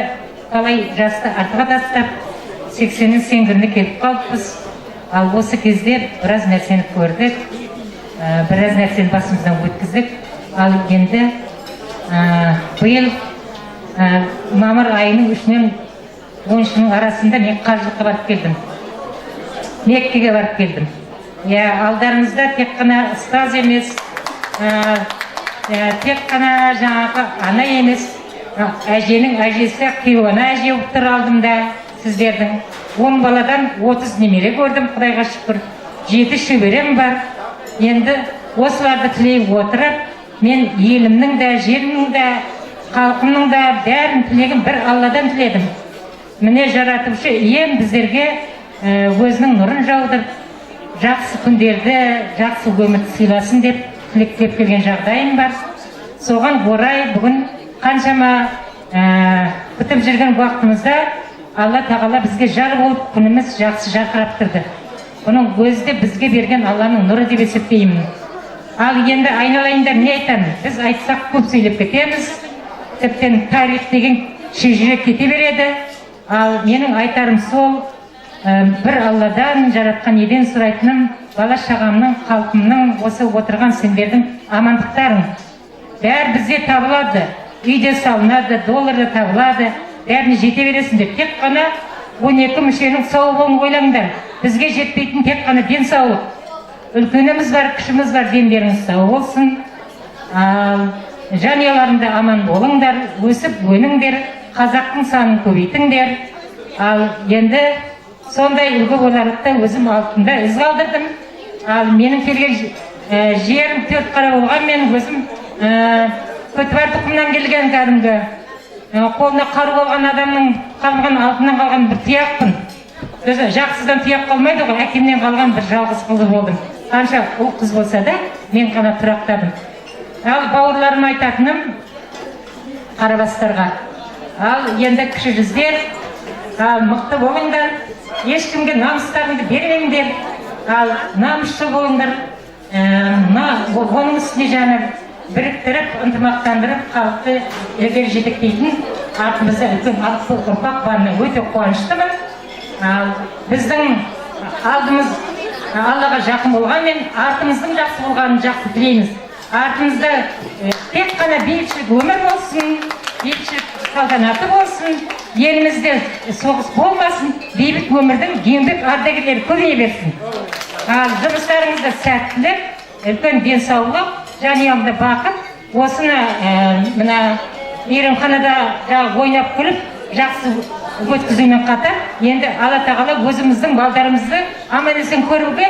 қалай жасты артыға тастап, 80-нің сеңгіріне келіп қалыппыз. Ал осы кезде біраз нәрсені көрдік, біраз нәрсені басымыздан өткіздік. Ал енді биыл мамыр айының 3-нен 10-шының арасында мен қажылыққа барып келдім. Меккеге барып келдім. Алдарыңызда тек қана ұстаз емес, тек қана жаңағы ана емес, әженің әжесі кейуана әже болып тұр алдымда сіздердің. 10 баладан 30 немере көрдім, Құдайға шүкір. 7 шөберем бар. Енді осыларды тілей отырып, мен елімнің де, жерімнің де, халқымның да бәрін тілегім бір Алладан тіледім. Міне жаратушы ием біздерге өзінің нұрын жаудырып, жақсы күндерді, жақсы өмірді сыйласын деп тілектеп келген жағдайым бар. Соған орай бүгін қаншама күтіп жүрген уақытымызда Алла тағала бізге жар болып күніміз жақсы жарқырап тұрды. Бұның өзі де бізге берген Алланың нұры деп есептеймін. Ал енді айналайындар не айтамын? Біз айтсақ көп сөйлеп кетеміз. Тіптен тарих деген шежіре кете береді. Ал менің айтарым сол, бір Алладан жаратқан еден сұрайтыным, бала шағамның, халқымның, осы отырған сендердің амандықтарың. Бәрі бізде табылады, үйде салынады, долларда табылады, бәріне жете бересіңдер. Тек қана 12 мүшенің сау болуын ойлаңдар. Бізге жетпейтін тек қана денсаулық. Үлкеніміз бар, кішіміз бар, дендеріңіз сау болсын. Жанұяларында аман болыңдар, өсіп өніңдер, қазақтың санын көбейтіңдер. Ал енді сондай үлгі боларлықта өзім алтында із қалдырдым. Ал менің келген жерім 4 қара болған, мен өзім көтібар тұқымнан келген кәдімгі қолына қару болған адамның қалған алтыннан қалған бір тұяқпын. Жақсыдан тұяқ қалмайды ғой, әкемнен қалған бір жалғыз қызы болдым. Қанша ұл қыз болса да, мен ғана тұрақтадым. Ал бауырларым айтатыным қарабастарға. Ал енді кіші жүздер, мықты болыңдар, ешкімге намыстарыңды бермеңдер. Ал намысшыл болыңдар, оның үстіне жаңа біріктіріп, ынтымақтандырып, халықты ілгері жетектейтін артымызда үлкен ұрпақ барына өте қуаныштымын. Біздің алдымыз Аллаға жақын болғанмен, артымыздың жақсы болғанын жақсы тілейміз. Артымызда тек қана бейбітшілік өмір болсын, бейбітшілік салтанаты болсын, елімізде соғыс болмасын, бейбіт өмірдің еңбек ардагерлері көбейе берсін. Жұмыстарыңызда сәттілік, үлкен денсаулық, жанұямда бақыт. Осыны мына мейрамханада ойнап күліп, жақсы өткізумен қатар, енді Алла тағала өзіміздің балдарымызды аман-есен көруге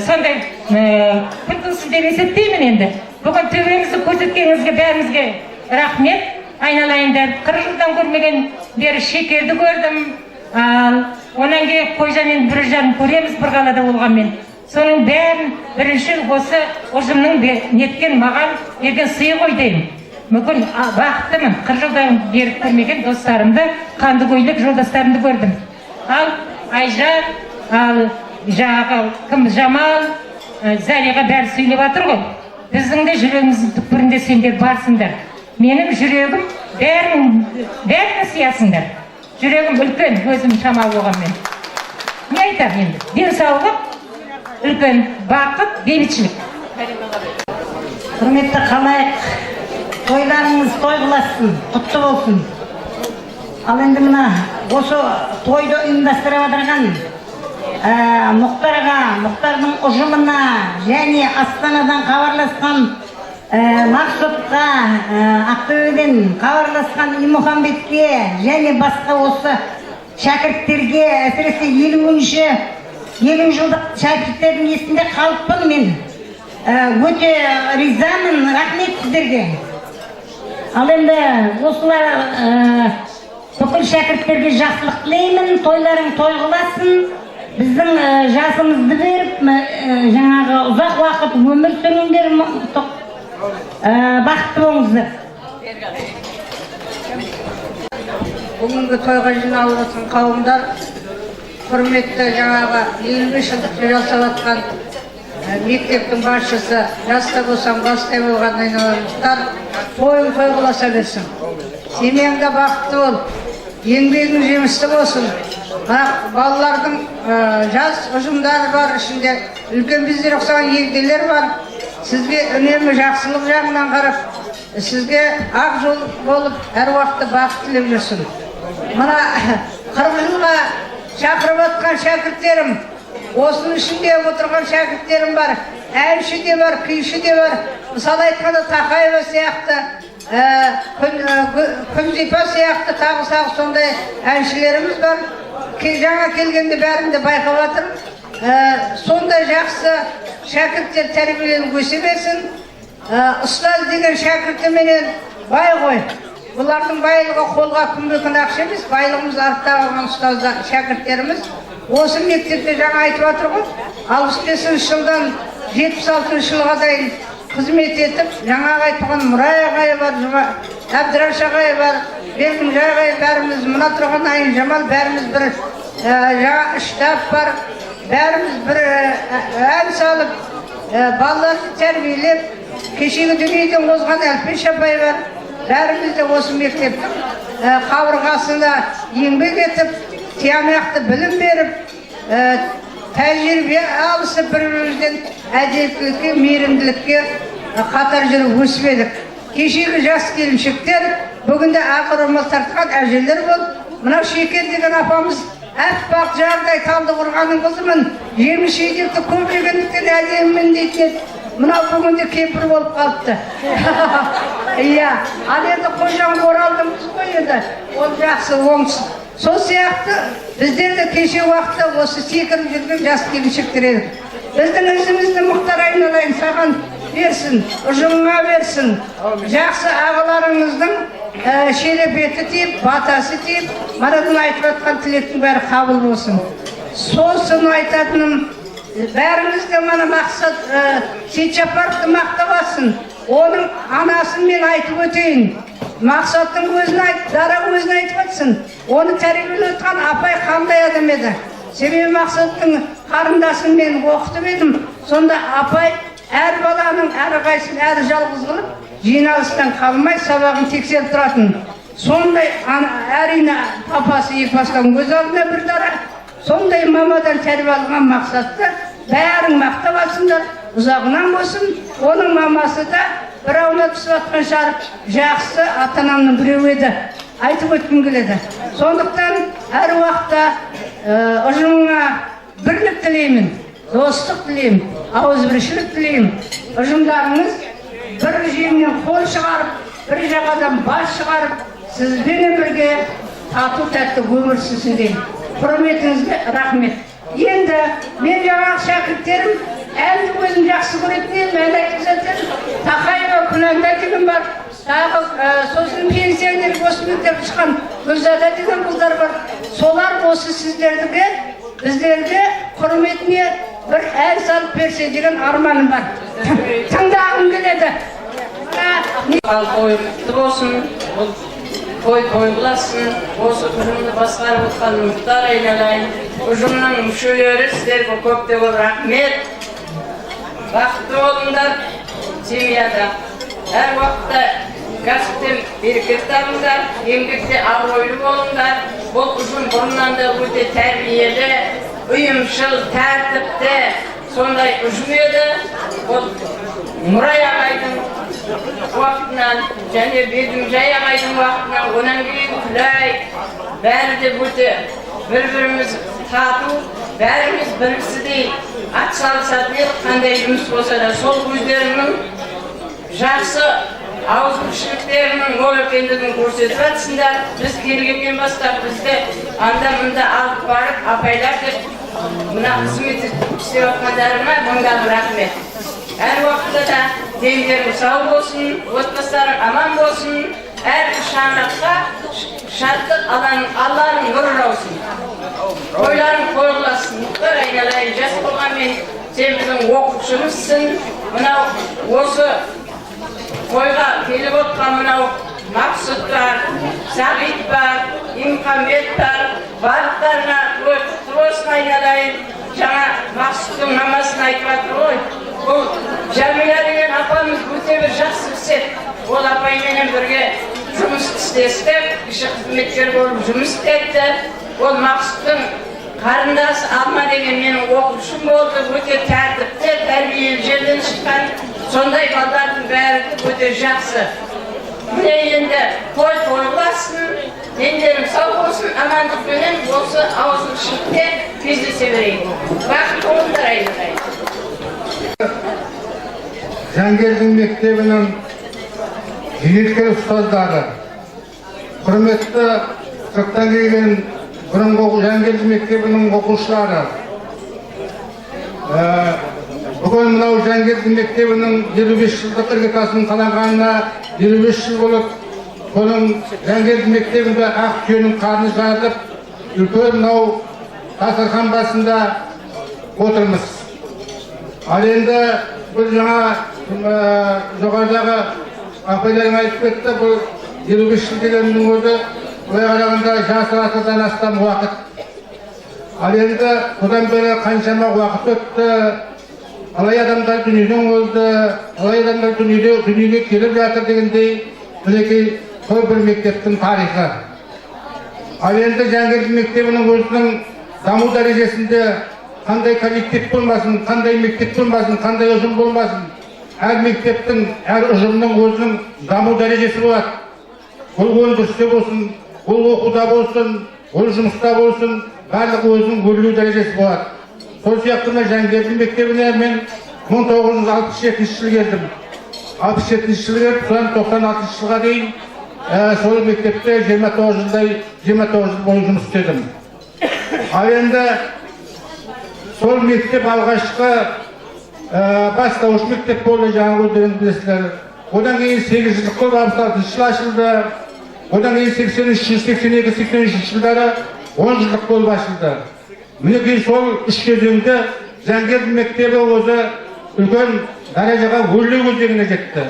сондай күн тусын деп есептеймін енді. Бүгін төбемізді көрсеткеніңізге бәрімізге рахмет. Айналайындар, 40 жылдан көрмеген бері шекерді көрдім. Онан кейін Қойжанмен Бүржанын көреміз бір қалада болғанмен. Соның бәрін бірінші осы ұжымның неткен маған берген сыйы ғой деймін. Мүмкін бақыттымын, 40 жылдан бері көрмеген достарымды, қанды көйлек жолдастарымды көрдім. Ал Айжан, ал жаңағы кім Жамал, Зариға бәрі сөйлеп жатыр ғой. Біздің де жүрегіміздің түкпірінде сендер барсыңдар. Менің жүрегім бәріне сиясыңдар. Жүрегім үлкен, өзім шамал болғанмен. Не айтам енді? Денсаулық, үлкен бақыт, бейбітшілік. Құрметті қалайық, тойларыңыз той қыласын, құтты болсын. Ал енді мына осы тойды ұйымдастырып отырған Мұхтарға, Мұхтардың ұжымына және Астанадан хабарласқан Мақсұтқа, Ақтөбеден хабарласқан Имұхамбетке және басқа осы шәкірттерге, әсіресе 50 жылдық шәкірттердің есінде қалыппын мен. Өте ризамын, рахмет сіздерге. Ал енді осылар бүкіл шәкірттерге жақсылық тілеймін, тойларың той қыласын. Біздің жасымызды беріп, жаңағы ұзақ уақыт өмір сүріңдер, бақытты болыңыздар. Бүгінгі тойға жиналып отырған қауымдар, құрметті жаңағы 25 жылдық жасап жатқан мектептің басшысы, жаста болсам бастай болған айналамыздар, тойын той қыласа берсін. Семьяңда бақытты бол, еңбегің жемісті болсын. Балалардың жас ұжымдары бар, ішінде үлкен біздер ұқсаған егделер бар. Сізге үнемі жақсылық жағынан қарап, сізге ақ жол болып, әр уақытта бақыт тілеп жүрсін. Мына 40 жылға шақырып отқан шәкірттерім, осының ішінде отырған шәкірттерім бар, әнші де бар, күйші де бар. Мысалы айтқанда Тақаева сияқты, Күнзипа сияқты тағы сондай әншілеріміз бар. Жаңа келгенде бәрінде байқап жатыр. Сондай жақсы шәкірттер тәрбиеленіп өсе берсін. Ұстаз деген шәкіртіменен бай ғой. Бұлардың байлығы қолға күнбе-күн ақша емес, байлығымыз артта қалған ұстаздар шәкірттеріміз. Осы мектепте жаңа айтып жатыр ғой, 65 жылдан 76 жылға дейін қызмет етіп, жаңағы айтқан Мұрай ағай бар, Әбдіраш ағай бар, Бегімжай ағай, бәріміз, мына тұрған Айын Жамал, бәріміз бір жаңа штаб бар, бәріміз бір ән салып, балаларды тәрбиелеп, кешегі дүниеден қозған Әлпеш апай бар, бәріміз де осы мектептің қабырғасында еңбек етіп, тиянақты білім беріп, тәжірибе алысып бір-бірімізден әдептілікке, мейірімділікке қатар жүріп өсіп едік. Кешегі жас келіншектер, бүгінде ақыр ұрмал тартқан әжелер болып, мынау Шекер деген апамыз әппақ жардай талды құрғаның қызымын, жеміс жидекті көп жегендіктен әдемімін дейтін еді. Мынау бүгінде кемпір болып қалыпты. Иә, ал енді қожаң оралдымыз ғой еді, ол жақсы оңсыз. Сол сияқты біздер де кеше уақытта осы секіріп жүрген жас келіншектер едік. Біздің ізімізді Мұхтар айналайын саған берсін, ұжымыңа берсін. Жақсы ағаларыңыздың шерепеті тиіп, батасы тиіп, марадан айтып жатқан тілектің бәрі қабыл болсын. Сосын айтатыным, бәріңізде мана Мақсат Сейтжапаровты мақтап жатсын. Оның анасын мен айтып өтейін. Мақсаттың өзін айт, Дара өзін айтып жатсын. Оны тәрбиелеп отқан апай қандай адам еді. Себебі Мақсаттың қарындасын мен оқытып едім. Сонда апай әр баланың әрқайсысын әрі жалғыз қылып, жиналыстан қалмай сабағын тексеріп тұратын. Сондай әрине папасы екі бастан көз алдына бір Дара. Сондай мамадан тәрбие алған Мақсатты бәрің мақтап алсыңдар, ұзағынан болсын. Оның мамасы да бір ауына түсіп жатқан шығар, жақсы ата-анамның біреуі еді. Айтып өткім келеді. Сондықтан әр уақытта ұжымыңа бірлік тілеймін, достық тілеймін, ауызбіршілік тілеймін. Ұжымдарыңыз бір жеңнен қол шығарып, бір жағадан бас шығарып, сізбенен бірге тату тәтті өмір сүрсін деймін. Құрметіңізге рахмет. Енді мен жаңағы шәкірттерім әлі өзім жақсы көретін едім, әлі айтқызатын. Тақаева Күнәнда деген бар. Тағы сосын пенсионер осы мектепте шыққан Гүлзада деген қыздар бар. Солар осы сіздерге, біздерге құрметіне бір ән салып берсе деген арманым бар. Тыңдағым келеді. Тойым құтты болсын. қойыласын, осы ұжымды басқарып отқан мұхтар айналайын, ұжымның мүшелері сіздерге көп рахмет. Бақытты болыңдар, семьяда. Әр уақытта кәсіптен берекет табыңдар, еңбекте абыройлы болыңдар. Бұл ұжым бұрыннан да өте тәрбиелі, ұйымшыл, тәртіпті, сондай ұжым еді. Бұл Нұрай ағайдың уақытынан және Бегімжай ағайдың уақытынан, онан кейін Күләй, бәрі де өте бір-біріміз тату, бәріміз бірісідей атсалысатын едік, қандай жұмыс болса да сол өздерінің жақсы ауызбіршіліктерінің мол екендігін көрсетіп жатсыңдар. Біз келгеннен бастап бізді анда-мында алып барып, апайлар деп мына қызмет істеп жатқандарына мыңдап рахмет. Әр уақытта да дендерің сау болсын, отбасыларың аман болсын, әр шаңыраққа шаттық Алланың нұры жаусын. Ойларың қойыласын. Мұхтар айналайын, жас болғанмен сен біздің оқушымызсың. Мынау осы тойға келіп отқан мынау Мақсұт бар, Сағит бар, Имқамбет бар, барлықтарына құтты болсын айналайын. Жаңа Мақсұттың намасын айтып жатыр ғой. Бұл Жәмила деген апамыз өте бір жақсы кісі. Ол апайменен бірге жұмыс істестік, кіші қызметкер болып жұмыс істетті. Ол Мақсұттың қарындасы Алма деген менің оқушым болды. Өте тәртіпті, тәрбиелі жерден шыққан. Сондай балдардың бәрі өте жақсы. Міне енді той қойыласын, дендерің сау болсын, амандықпенен осы ауызбіршілікте кездесе берейін. Бақытты болыңдар айналайын. Жангелдин мектебінің зейнеткер ұстаздары, құрметті сырттан келген бұрынғы Жангелдин мектебінің оқушылары, бүгін мынау Жангелдин мектебінің 25 жылдық іргетасының қаланғанына 25 жыл болып, соның Жангелдин мектебінде ақ түйенің қарны жазып, үлкен мынау дастархан басында отырмыз. Ал енді бұл жаңа жоғарыдағы апайларың айтып кетті, бұл 25 жыл дегеннің өзі былай қарағанда жас ғасырдан астам уақыт. Ал енді содан бері қаншама уақыт өтті, қалай адамдар дүниеден өлді, қалай адамдар дүниеге келіп жатыр дегендей мінекей сол бір мектептің тарихы. Ал енді Жангелдин мектебінің өзінің даму дәрежесінде қандай коллектив болмасын, қандай мектеп болмасын, қандай ұжым болмасын, әр мектептің, әр ұжымның өзінің даму дәрежесі болады. Ол өндірісте болсын, ол оқуда болсын, ол жұмыста болсын, барлық өзінің өрлеу дәрежесі болады. Сол сияқты Жангелдин мектебіне мен 1967 жыл келдім. 67 жыл келіп, содан 96 жылға дейін сол мектепте 29 жыл бойы жұмыс істедім. Ал енді сол мектеп алғашқы бастауыш мектеп болды, жаңа өздеріңіз білесіздер. Одан кейін 8 жылдық болып 66 жыл ашылды. Одан кейін 83, 82, 83 жылдары 10 жылдық болып ашылды. Мінекей сол үш кезеңде Жангелдин мектебі өзі үлкен дәрежеге өрлеу кезеңіне жетті.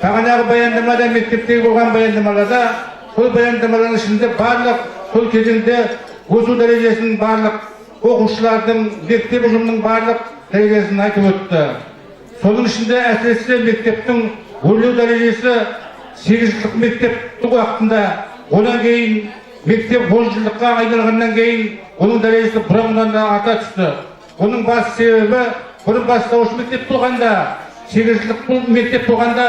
Бағанағы баяндамада, мектептегі болған баяндамаларда, сол баяндамалардың ішінде барлық сол кезеңде өсу дәрежесінің барлық оқушылардың, мектеп ұжымының барлық дәрежесін айтып өтті. Соның ішінде әсіресе мектептің өрлеу дәрежесі 8 жылдық мектептің уақытында, одан кейін мектеп 10 жылдыққа айналғаннан кейін оның дәрежесі бұрынғыдан да арта түсті. Оның бас себебі бұрын бастауыш мектеп болғанда, 8 жылдық мектеп болғанда,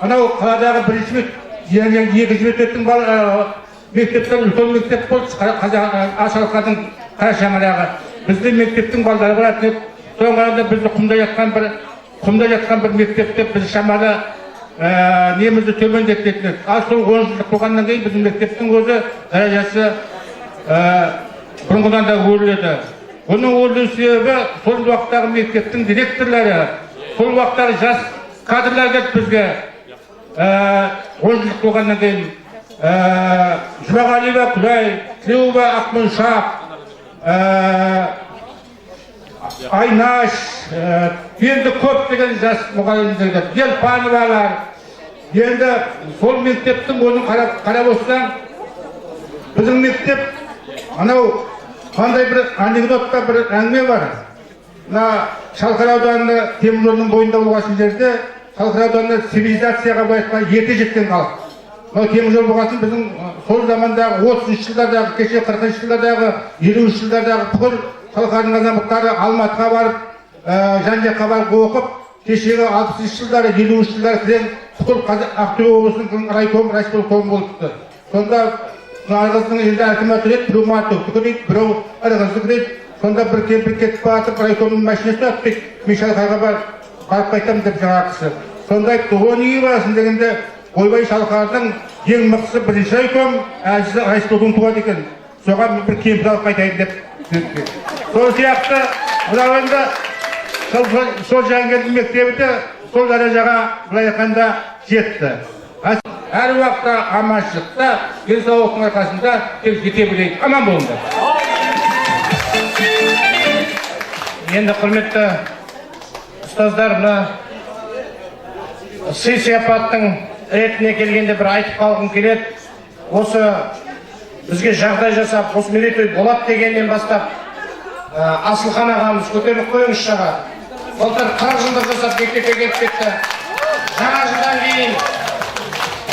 анау қаладағы бірінші мектеп, екінші мектептің мектептен үлкен мектеп болды, Ашалқадың Қарашаңырағы. Біздің мектептің балдары баратын еді. Соған қарағанда бізді құмда жатқан бір мектепте біз шамалы немізді төмендететін еді. Ал сол 10 жылдық болғаннан кейін біздің мектептің өзі дәрежесі бұрынғыдан да өрледі. Оның өрлеу себебі сол уақыттағы мектептің директорлары, сол уақыттағы жас кадрлар келді бізге 10 жылдық болғаннан кейін. Жұмағалиева Күләй, Тілеуова Ақмоншақ, Айнаш, енді көптеген жас мұғалімдер келді. Елпановалар, Енді сол мектептің өзін қарап отырсаң, біздің мектеп анау қандай бір анекдотта бір әңгіме бар. Мына Шалқар ауданы темір жолдың бойында болған жерде Шалқар ауданы цивилизацияға былай ерте жеткен халық. Мынау темір жол болғасын біздің сол замандағы 30-шы жылдардағы, кеше 40-шы жылдардағы, 50-шы жылдардағы бүкіл Шалқардың азаматтары Алматыға барып, жан-жаққа барып оқып, кешегі 60-шы жылдары, 50-шы жылдары кірген бүкіл Ақтөбе облысының райком, райисполком болыпты. Сонда Ырғыздың елді әкімі тұреді, біреу Мартовты көрейді, біреу Ырғызды көрейді. Сонда бір кемпір кетіп батып, райкомның машинасы өтпейді. Мен Шалқарға барып қайтамын деп жаңағы кісі. Сонда айтты, о неге барасың дегенде, ойбай Шалқардың ең мықтысы бірінші райком, әжісі райисполком туады екен. Соған бір кемпір алып қайтайын деп. Сол сияқты, мынау енді сол Жангелдин мектебі де сол дәрежеге былай айтқанда жетті. Әр уақытта аманшылықта, денсаулықтың арқасында жете білейік. Аман болыңдар. Енді құрметті ұстаздар, мына сый-сияпаттың ретіне келгенде бір айтып қалғым келеді. Осы бізге жағдай жасап, осы мерейтой болады дегеннен бастап, Асылхан ағамыз көтеріліп қойыңыз шаға. Былтыр 40 жылдық жасап мектепке келіп кетті. Жаңа жылдан кейін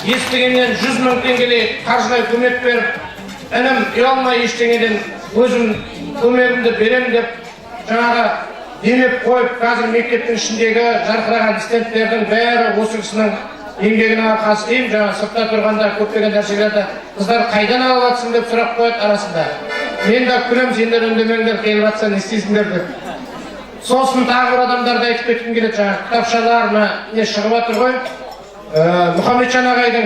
естігеннен 100 мың теңгелей қаржылай көмек беріп, інім ұялмай ештеңеден өзім көмегімді беремін деп жаңағы демеп қойып, қазір мектептің ішіндегі жарқыраған стендтердің бәрі осы кісінің еңбегінің арқасы деймін. Жаңа сыртта тұрғанда көптеген нәрселерді қыздар қайдан алып жатсың деп сұрақ қояды арасында. Мен де күлем, сендер үндемеңдер, келіп жатса не істейсіңдер деп. Сосын тағы бір адамдарды айтып кеткім келеді. Жаңа кітапшалар не шығып жатыр ғой. Мұхамеджан ағайдың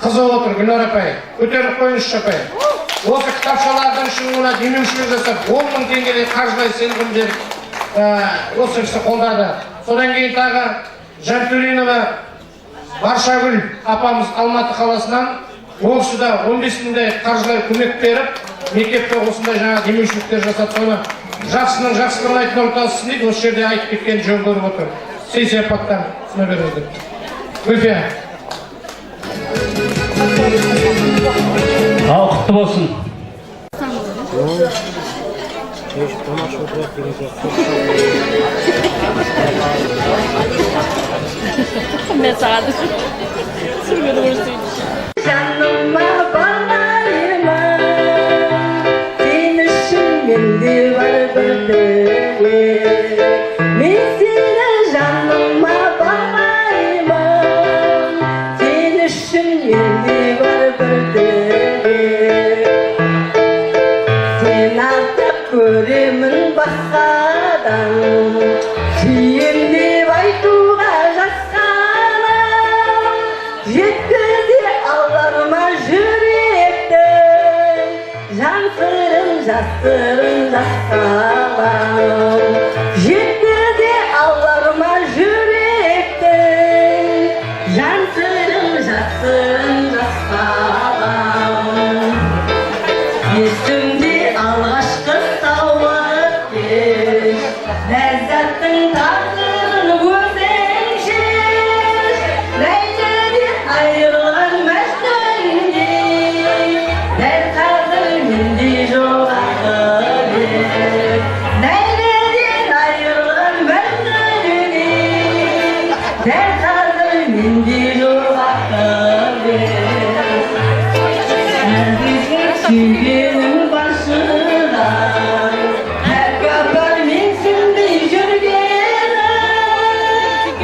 қызы отыр, Гүлнар апай. Көтеріп қойыңызшы апай. Осы кітапшалардың шығуына демеушілік жасап, 10 мың теңгелей қаржылай сыйлығын беріп, осы кісі қолдады. Содан кейін тағы Жантөринова Баршагүл апамыз Алматы қаласынан, ол кісі де 15 мыңдай қаржылай көмек беріп, мектепте осындай жаңа демеушіліктер жасап, соны жақсының жақсылығын айтын ортасысын дейді, осы жерде айтып кеткен жөн көріп отыр. Сый-сияпаттан сына беріңіздер. Гүлфия. Ал құтты болсын. Ben sağladım. Sürgünü vursun. Canıma bağlayma, senin için bende var bir deli. Ben seni canıma bağlayma, senin için bende var bir deli. Sen artık göremin bakadan, şimdi baytuğa jaskanam, yetkidi ağlarıma yürekten, jansırım jasırım jaskalam. Yetkidi ağlarıma yürekten, jansırım jasırım jaskalam. Yüzümde alğaşkı savak geç, lezzetin tadını gözlenşir. Leyle'de ayrılan mecnunde, der hazır mindi joğağı bir. Leyle'de ayrılan mecnunde, der hazır mindi joğağı bir. Sügenin başına her kapar mensinde yürüyen,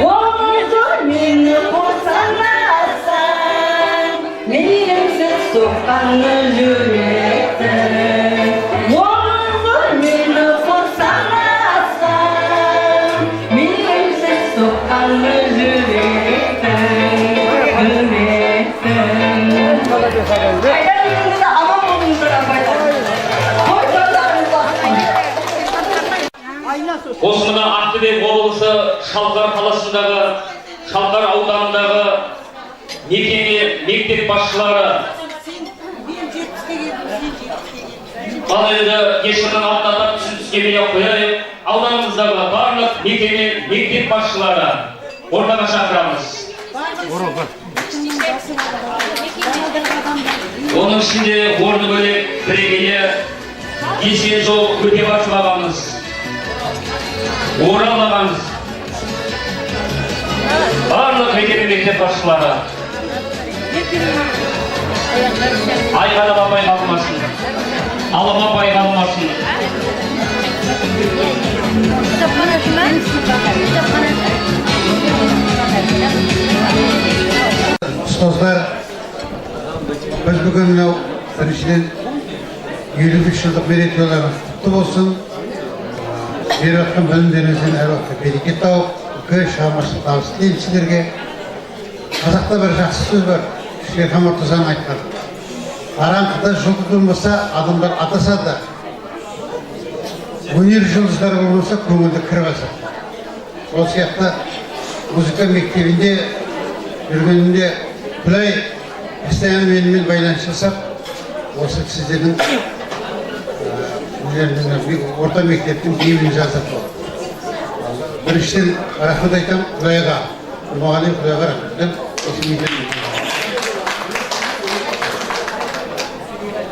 oğuzun beni kursanarsan, benimsiz sokanı yürekten. Oğuzun beni kursanarsan, benimsiz sokanı yürekten, yürekten. Aylarınızda aman olunuzdur arkadaşlar. Осында Ақтөбе облысы Шалқар қаласындағы, Шалқар ауданындағы мектеп басшылары ал енді ешқашан аттатып түскеніне қояйық. Ауданымыздағы барлық мектеп басшылары ортаға шақырамыз. Оның ішінде орны бөлек бірегейі есен жол Өтебашев ағамыз, Орал ағамыз, барлық мектеп басшылары. Айғаным апай қалмасын, алым апай қалмасын. Ұстаздар, біз бүгін мынау біріншіден 53 жылдық мерейтойларыңыз құтты болсын. Беріп жатқан білімдеріңізден әр уақытта береке тауып, үлкен шығармашылық табыс тілеймін сіздерге. Қазақта бір жақсы сөз бар, Шерхан Мұртазаның айтқан. Қараңғыда жұлдыз болмаса, адамдар адасады. Өнер жұлдыздары болмаса, көңілді кіріп алады. Сол сияқты музыка мектебінде жүргенімде бұлай постоянно менімен байланыс жасап, осы сіздердің орта мектептің гимнін жазып болды. Біріншіден рахмет айтамын Құдайға, мұғалім Құдайға рахмет.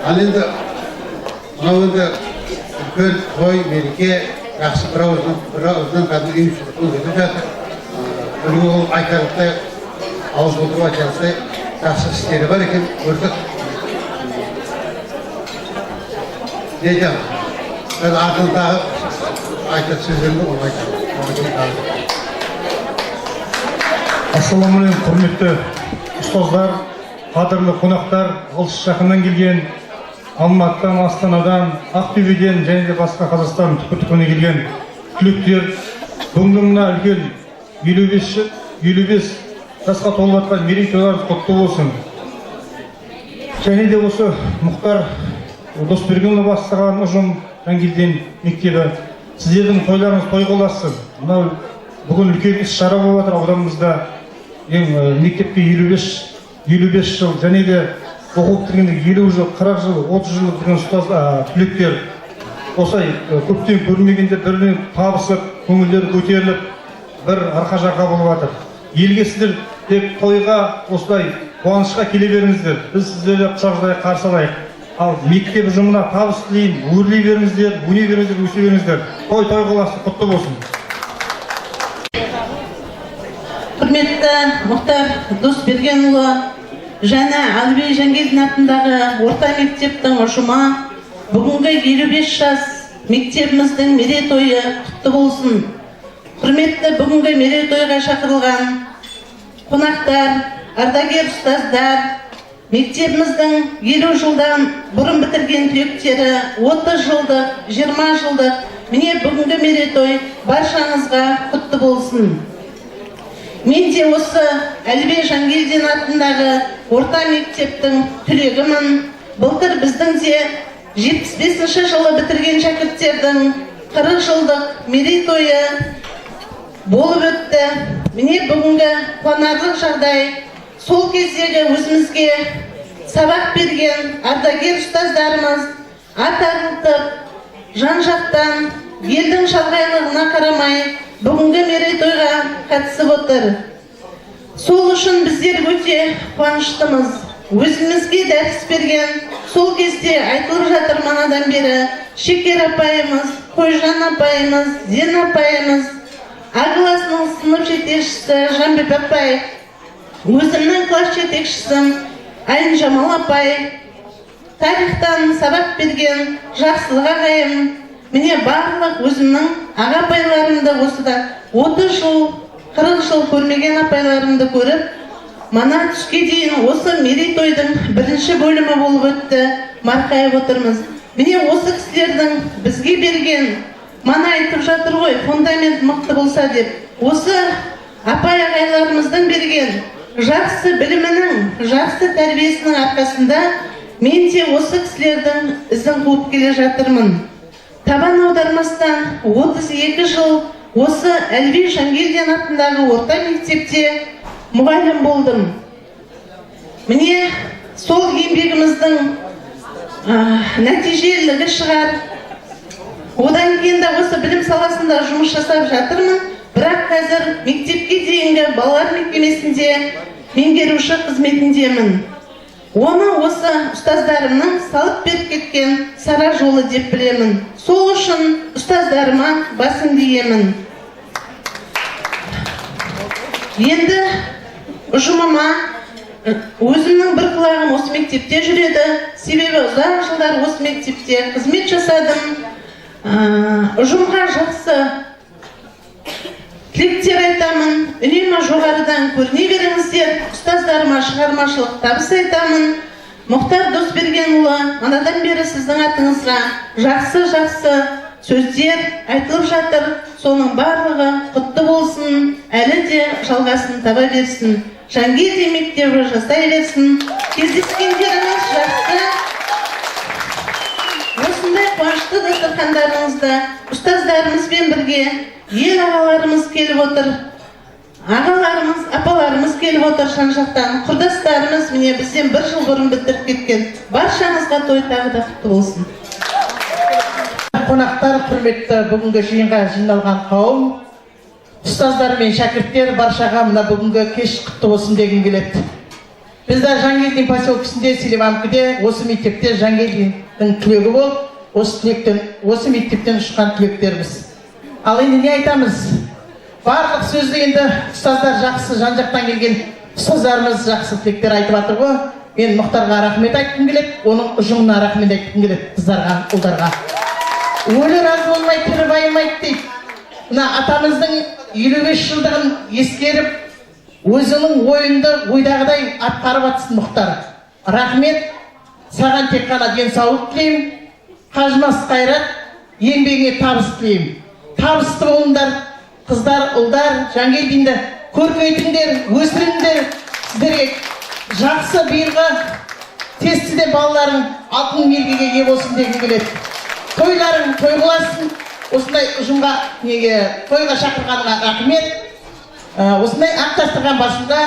Ал енді мынау енді үлкен той, мереке, жақсы бір ауыздан кәдімгі ұйымшылдықпен өтіп жатыр. Үлгі ол айтарлықтай, ауыз отырып айтарлықтай жақсы істері бар екен, көрдік. Не айтамын? Мен артын тағып айтатын сөздерімді оны айтамын. Ассалаумағалейкум, құрметті ұстаздар, қадірлі қонақтар, алыс жақыннан келген, Алматыдан, Астанадан, Ақтөбеден және де басқа Қазақстан түкпір-түкпірінен келген түлектер, бүгінгі мына үлкен 55 жасқа толып жатқан мерейтойларыңыз құтты болсын. Және де осы Мұхтар Досбергенұлы бастаған ұжым Жангелдин мектебі, сіздердің тойларыңыз тойға ұлассын. Мынау бүгін үлкен іс-шара болып жатыр ауданымызда. Мектепке 55 жыл және де оқып бітіргенде 50 жыл, 40 жыл, 30 жыл бітірген түлектер осылай көптен көрмегенде бірінен табысып, көңілдері көтеріліп, бір арқа-жарқа болып жатыр. Елге сіздер тек тойға осылай қуанышқа келе беріңіздер. Біз сіздерді құшақ жая қарсы алайық. Ал мектеп ұжымына табыс тілейін, өрлей беріңіздер, өне беріңіздер, өсе беріңіздер. Той қоласы құтты болсын. Құрметті Мұхтар Досбергенұлы және Әлібек Жангелдин атындағы орта мектептің ұжымы бүгінгі 55 жас мектебіміздің мерейтойы құтты болсын. Құрметті бүгінгі мерейтойға шақырылған қонақтар, ардагер ұстаздар, мектебіміздің 50 жылдан бұрын бітірген түлектері, 30 жылдық, 20 жылдық, міне бүгінгі мерейтой баршаңызға құтты болсын. Мен де осы Әлібек Жангелдин атындағы орта мектептің түлегімін. Былтыр біздің де 75-ші жылы бітірген шәкірттердің 40 жылдық мерейтойы болып өтті. Міне бүгінгі қуанарлық жағдай, сол кездегі өзімізге сабақ берген ардагер ұстаздарымыз ат арылтып, жан-жақтан елдің шалғайлығына қарамай бүгінгі мерейтойға қатысып отыр. Сол үшін біздер өте қуаныштымыз. Өзімізге дәріс берген, сол кезде айтылып жатыр манадан бері Шекер апайымыз, Қойжан апайымыз, Зен апайымыз, А класының сынып жетекшісі Жанбек апай, өзімнің класс жетекшісім Айнжамал апай, тарихтан сабақ берген Жақсылық ағайым, міне барлық өзімнің аға апайларымды осыда 30 жыл, 40 жыл көрмеген апайларымды көріп, мана түске дейін осы мерейтойдың бірінші бөлімі болып өтті, марқайып отырмыз. Міне осы кісілердің бізге берген, мана айтып жатыр ғой, фундамент мықты болса деп, осы апай ағайларымыздың берген жақсы білімінің, жақсы тәрбиесінің арқасында мен де осы кісілердің ізін қуып келе жатырмын. Табан аудармастан 32 жыл осы Әлібек Жангелдин атындағы орта мектепте мұғалім болдым. Міне сол еңбегіміздің нәтижелілігі шығар. Одан кейін де осы білім саласында жұмыс жасап жатырмын. Бірақ қазір мектепке дейінгі балалар мекемесінде меңгеруші қызметіндемін. Оны осы ұстаздарымның салып беріп кеткен сара жолы деп білемін. Сол үшін ұстаздарыма басым деймін. Енді ұжымыма өзімнің бір құлағым осы мектепте жүреді. Себебі ұзақ жылдар осы мектепте қызмет жасадым. Ұжымға жақсы тілектер айтамын. Үнемі жоғарыдан көріне беріңіздер. Ұстаздарыма шығармашылық табыс айтамын. Мұхтар Досбергенұлы, манадан бері сіздің атыңызға жақсы сөздер айтылып жатыр. Соның барлығы құтты болсын, әлі де жалғасын таба берсін. Жангелдин мектебі жасай берсін. Кездескендеріңіз жақсы. Осындай қуанышты дастархандарыңызда ұстаздарымызбен бірге ел ағаларымыз келіп отыр. Ағаларымыз, апаларымыз келіп отыр жан-жақтан. Құрдастарымыз міне бізден 1 жыл бұрын бітіріп кеткен. Баршаңызға той тағы да құтты болсын. Қонақтар, құрметті бүгінгі жиынға жиналған қауым, ұстаздар мен шәкірттер, баршаға мына бүгінгі кеш құтты болсын дегім келеді. Біздер Жангелдин поселкесінде, Селиванкіде, осы мектепте Жангелдиннің түлегі болып, осы мектептен ұшқан түлектеріміз. Ал енді не айтамыз? Барлық сөзді енді ұстаздар жақсы, жан-жақтан келген ұстаздарымыз жақсы тілектер айтып жатыр ғой. Мен Мұхтарға рахмет айтқым келеді, оның ұжымына рахмет айтқым келеді, қыздарға, ұлдарға. Өлі разы болмай, тірі байымайды дейді. Мына атамыздың 55 жылдығын ескеріп, өзінің ойынды ойдағыдай атқарып жатсын Мұхтар. Рахмет, саған тек қана денсаулық тілеймін, қажымас қайрат, еңбегіңе табыс тілеймін. Табысты болыңдар, қыздар, ұлдар, Жангелдинді көркейтіңдер, өсіріңдер. Сіздерге жақсы биылғы тестіде балаларың алтын белгіге ие болсын дегім келеді. Тойларың той қыласын. Осындай ұжымға, тойға шақырғанға рахмет. Осындай ақ дастархан басында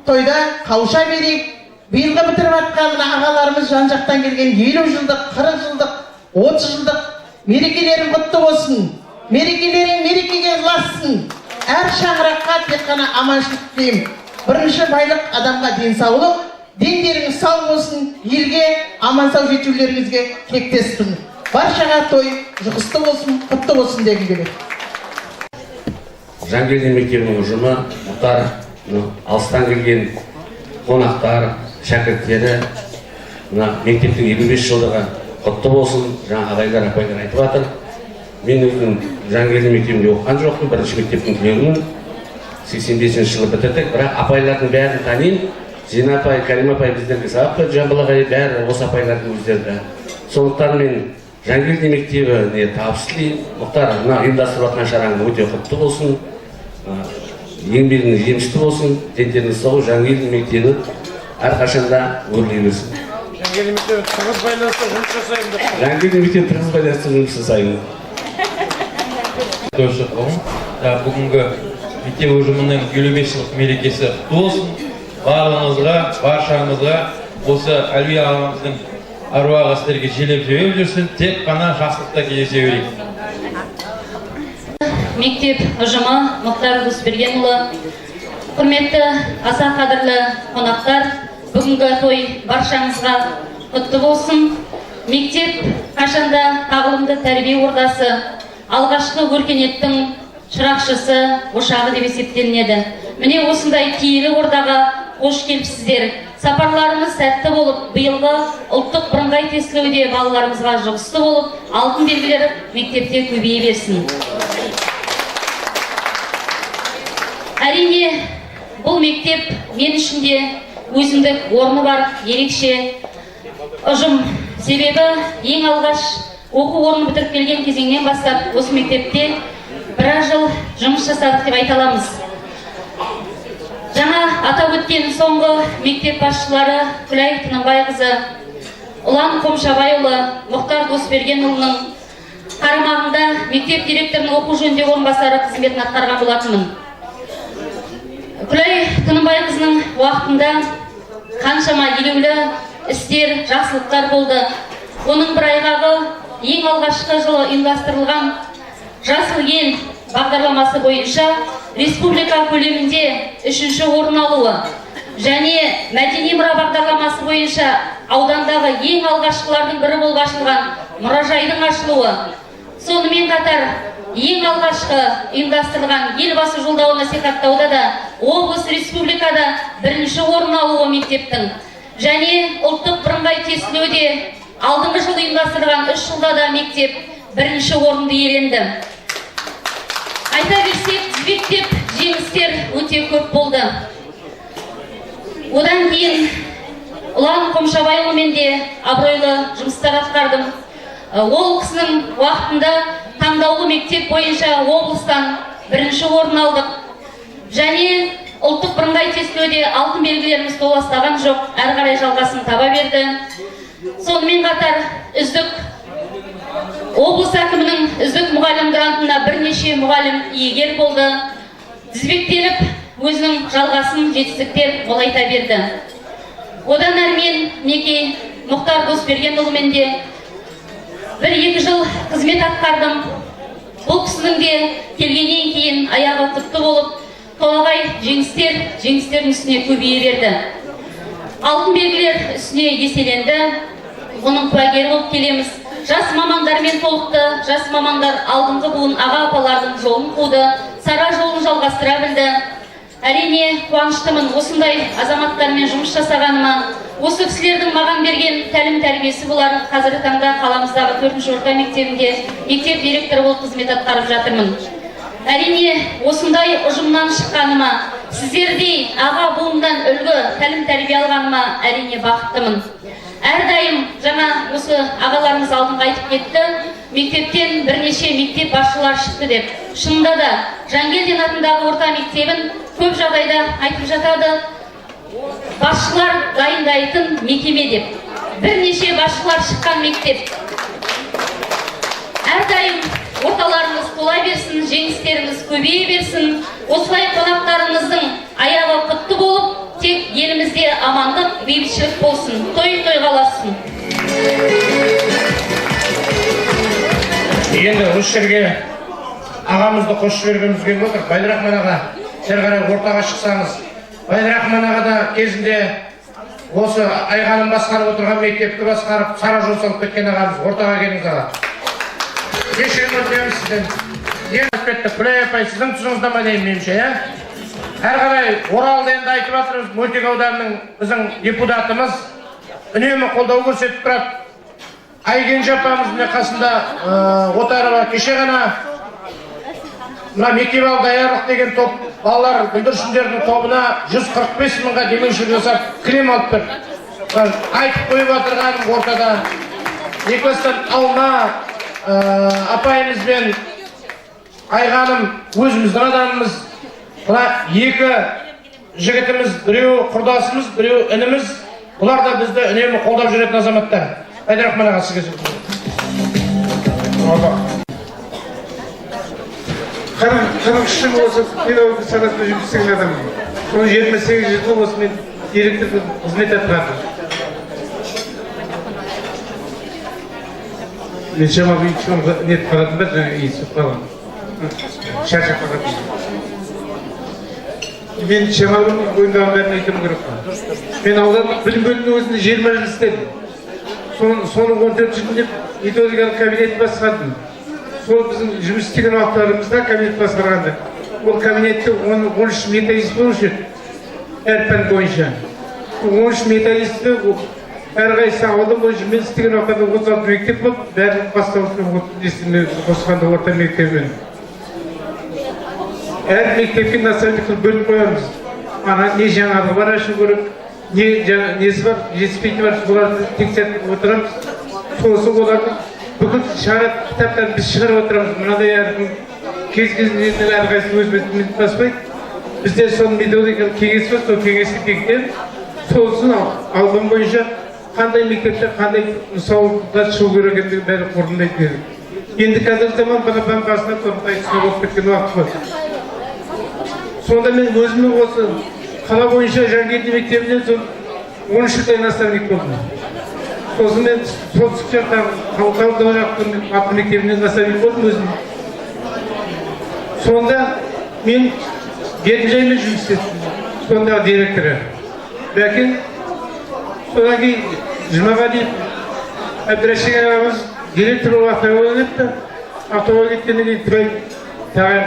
тойда қауыша берейік. Биылғы бітіріп жатқан ағаларымыз жан-жақтан келген 50 жылдық, 40 жылдық, 30 жылдық мерекелерің құтты болсын. Мерекелерің мерекеге ұлассын. Әр шаңыраққа тек қана аманшылық тілеймін. Бірінші байлық адамға денсаулық, дендеріңіз сау болсын, елге аман сау жетулеріңізге тілектеспін. Баршаға той жұғысты болсын, құтты болсын дегім келеді. Жангелдин мектебінің ұжымы, Мұхтар, алыстан келген қонақтар, шәкірттері, мектептің 55 жылдығы құтты болсын, жаңа ағайлар, апайлар айтып жатыр. Мен өзім Жангелдин мектебінде оқыған жоқпын, бірінші мектептің түлегімін. 85 жылы бітірдік, бірақ апайлардың бәрін танимын. Зина апай, Карима апай біздерге сабақ берді, Жамбыл ағай бәрі осы апайлардың өздері. Сондықтан мен Жангелдин мектебіне табыс тілеймін. Мұхтар, мына ұйымдастырып жатқан шараң өте құтты болсын, еңбегіңіз жемісті болсын, дендеріңіз сау, Жангелдин мектебі әрқашанда өрлей берсін. Жангелдин мектебі тығыз байланысты жұмыс жасаймын деп. Жангелдин мектебі тығыз байланысты жұмыс жасаймын. Бүгінгі мектеп ұжымының 55 жылдық мерекесі құтты болсын. Барлығыңызға, баршаңызға осы Әлви ағамыздың аруағы сіздерге желеп жебеп жүрсін, тек қана жақсылықта кездесе берейік. Мектеп ұжымы Мұхтар Досбергенұлы, құрметті аса қадірлі қонақтар, бүгінгі той баршаңызға құтты болсын. Мектеп қашанда тағылымды тәрбие ордасы, алғашқы өркениеттің шырақшысы, ошағы деп есептелінеді. Міне осындай киелі ордаға қош келіпсіздер. Сапарларымыз сәтті болып, биылғы ұлттық бірыңғай тестілеуде балаларымызға жұғысты болып, алтын белгілері мектепте көбейе берсін. Әрине, бұл мектеп мен ішінде өзіндік орны бар, ерекше ұжым. Себебі ең алғаш оқу орнын бітіріп келген кезеңнен бастап осы мектепте біраз жыл жұмыс жасадық деп айта аламыз. Жаңа атап өткен соңғы мектеп басшылары Күлай Тынымбайқызы, Ұлан Қомшабайұлы, Мұхтар Досбергенұлының қарамағында мектеп директорының оқу жөніндегі орынбасары қызметін атқарған болатынмын. Күлай Тынымбайқызының уақытында қаншама елеулі істер, жақсылықтар болды. Оның бір айғағы ең алғашқы жылы ұйымдастырылған Жасыл ел бағдарламасы бойынша республика көлемінде 3-ші орын алуы. және мәдени мұра бағдарламасы бойынша аудандағы ең алғашқылардың бірі болып ашылған мұражайдың ашылуы, сонымен қатар ең алғашқы ұйымдастырылған елбасы жолдауын насихаттауда да облыс республикада бірінші орын алуы мектептің, және ұлттық бірыңғай тестілеуде алдыңғы жыл ұйымдастырылған 3 жылда да мектеп бірінші орынды иеленді. Айта берсек, тізбектеп жеңістер өте көп болды. Одан кейін Ұлан Қомшабайұлымен де абыройлы жұмыстар атқардым. Ол кісінің уақытында таңдаулы мектеп бойынша облыстан бірінші орын алдық. Және ұлттық бірыңғай тестілеуде алтын белгілеріміз толастаған жоқ, әрі қарай жалғасын таба берді. Сонымен қатар облыс әкімінің үздік мұғалім грантына бірнеше мұғалім иегер болды. Тізбектеліп, өзінің жалғасын жетістіктер молайта берді. Одан әрмен Неке Мұхтар Досбергенұлымен де 1-2 жыл қызмет атқардым. Бұл кісінің де келгеннен кейін аяғы құтты болып, толағай жеңістердің үстіне көбейе берді. Алтын белгілер үстіне еселенді. Оның куәгері болып келеміз. Жас мамандармен толықты. Жас мамандар алдыңғы буын аға апалардың жолын қуды, сара жолын жалғастыра білді. Әрине қуаныштымын осындай азаматтармен жұмыс жасағаныма. Осы кісілердің маған берген тәлім тәрбиесі бұлар. Қазіргі таңда қаламыздағы 4-ші орта мектебінде мектеп директоры болып қызмет атқарып жатырмын. Әрине осындай ұжымнан шыққаныма, сіздердей аға буындан үлгі тәлім тәрбие алғаныма әрине бақыттымын. Әрдайым жаңа осы ағаларымыз алдыңға айтып кетті, мектептен бірнеше мектеп басшылар шықты деп. Шынында да Жангелдин атындағы орта мектебін көп жағдайда айтып жатады, басшылар дайындайтын мекеме деп. Бірнеше басшылар шыққан мектеп. Әрдайым орталарыңыз тола берсін, жеңістеріңіз көбейе берсін. Осылай қонақтарыңыздың аяғы құтты болып, тек елімізде амандық, бейбітшілік болсын. Той-тойға ұлассын. Енді осы жерге ағамызды қосып жібергіміз келіп отыр. Байдрахман аға, сер қарай ортаға шықсаңыз. Байдрахман аға да кезінде осы Айғаным басқарып отырған мектепті басқарып, сара жол салып кеткен ағамыз. Ортаға келіңіз аға. Кешірім өтеміз сізден. Ең өтпетті, Күләй апай, сіздің тұсыңызда ма деймін меніңше, Әр қарай Оралды енді айтып жатырмыз, Мөлтек ауданының біздің депутатымыз үнемі қолдау көрсетіп тұрады. Айгенже апамыздың қасында Отарова кеше ғана мына мектеп алды даярлық деген топ балалар бүлдіршіндердің тобына 145 мыңға демеушілік жасап кілем алып берді. Айтып қойып отырғаным ортада Екібастан ауылына апайымыз бен Айғаным өзіміздің адамымыз. Бұна екі жігітіміз, біреу құрдасымыз, біреу ініміз. Бұлар да бізді үнемі қолдап жүретін азаматтар. Байдрахман аға, сізге сөз. 43 жыл осы педагогика саласында жұмыс істеген адаммын. Соның 28 жыл осы мен директор қызмет атқардым. Мен шамалы нет қалатын ба, жаңа иісіп қалам. Шаршап қалатын. Мен шамалы ойындағын бәрін айтым керек қой. Мен аудандық білім бөлімінің өзінде 20 жыл істедім. Соның 14 жылында методикалық кабинет басқардым. Сол біздің жұмыс істеген уақыттарымызда кабинет басқарғанды. Ол кабинетте 13 методист болушы еді. Әр пән бойынша. 13 методисті әрқайсысы аудан бойынша мен істеген уақыттарда 36 мектеп болып, бәрін бастауышын қосқанда орта мектебімен. Әр мектепке националдық қылып бөліп қоямыз. Ана не жаңағы бар ашу көріп, несі бар, жетіспейтіні бар, оларды тексеріп отырамыз. Сосы оларды бүкіл шағырат кітаптарын біз шығарып отырамыз. Мынадай әркім кез-кезінде әрқайсысы өз бетімен баспайды. Бізде соның методикалық кеңес бар, сол кеңесті бекітеміз. Сосын алған бойынша қандай мектепте қандай мысалдар шығу керек екендігі бәрі орындайды керек. Енді қазір заман балапан басына торғай болып кеткен уақыт бар. Сонда мен өзімнің осы қала бойынша Жангелдин мектебінен сол 13 жылдан астам мектеп болдым. Сосын мен солтүстік жақтағы Қалқалы жақтың атты мектебінен астам болдым өзім. Сонда мен Бердіжаймен жұмыс істедім. Сондағы директоры. Бәкен, содан кейін Жұмағалиев Әбдірәшік ағамыз директор болып автоволға кетті. Автоволға кеткеннен кейін Тұрай тағайын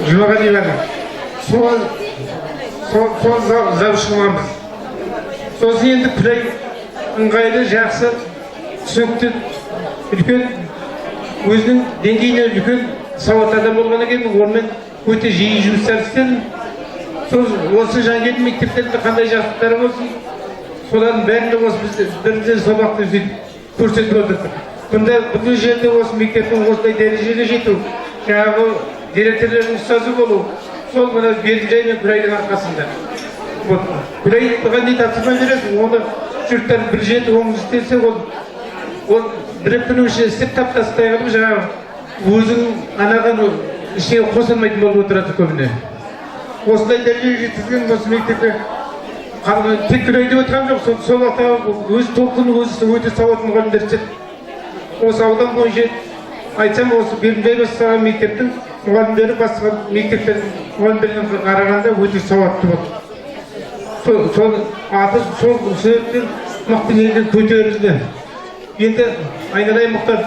Жұмағалиев ағам. Сол завышқыламыз. Сосын енді Тұрай ыңғайлы, жақсы, түсінікті, үлкен, өзінің деңгейіне үлкен сауат адам болғаннан кейін онымен өте жиі жұмыстар істедім. Осы Жангелді мектептерінде қандай жақсылықтары болсын, солардың бәрінде осы бірден сабақты көрсетіп отырдық. Бұл жерде осы мектептің осындай дәрежеге жету, жаңағы директорлардың ұстазы болу, сол мына Бердіжай мен Күрайдың арқасында. Күрай қандай тапсырма береді, оны жұрттар бір жеті оңыз істесе, ол бір күннің ішінде істеп тастай қалып, жаңағы өзің анаған ішіне қосылмайтын болып отырады көбіне. Осындай дәрежеге жеткізген осы мектепте тек Күрай деп отырған жоқ, сол уақытта өз толқыны өзі өте сауатты мұғалімдер істеді. Осы аудан бойынша айтсам, осы Бердібай бастаған мектептің мұғалімдері басқа мектептердің мұғалімдеріне қарағанда өте сауатты болды. Сол аты сол себептен мықты елден көтерілді. Енді айналайын Мұхтар,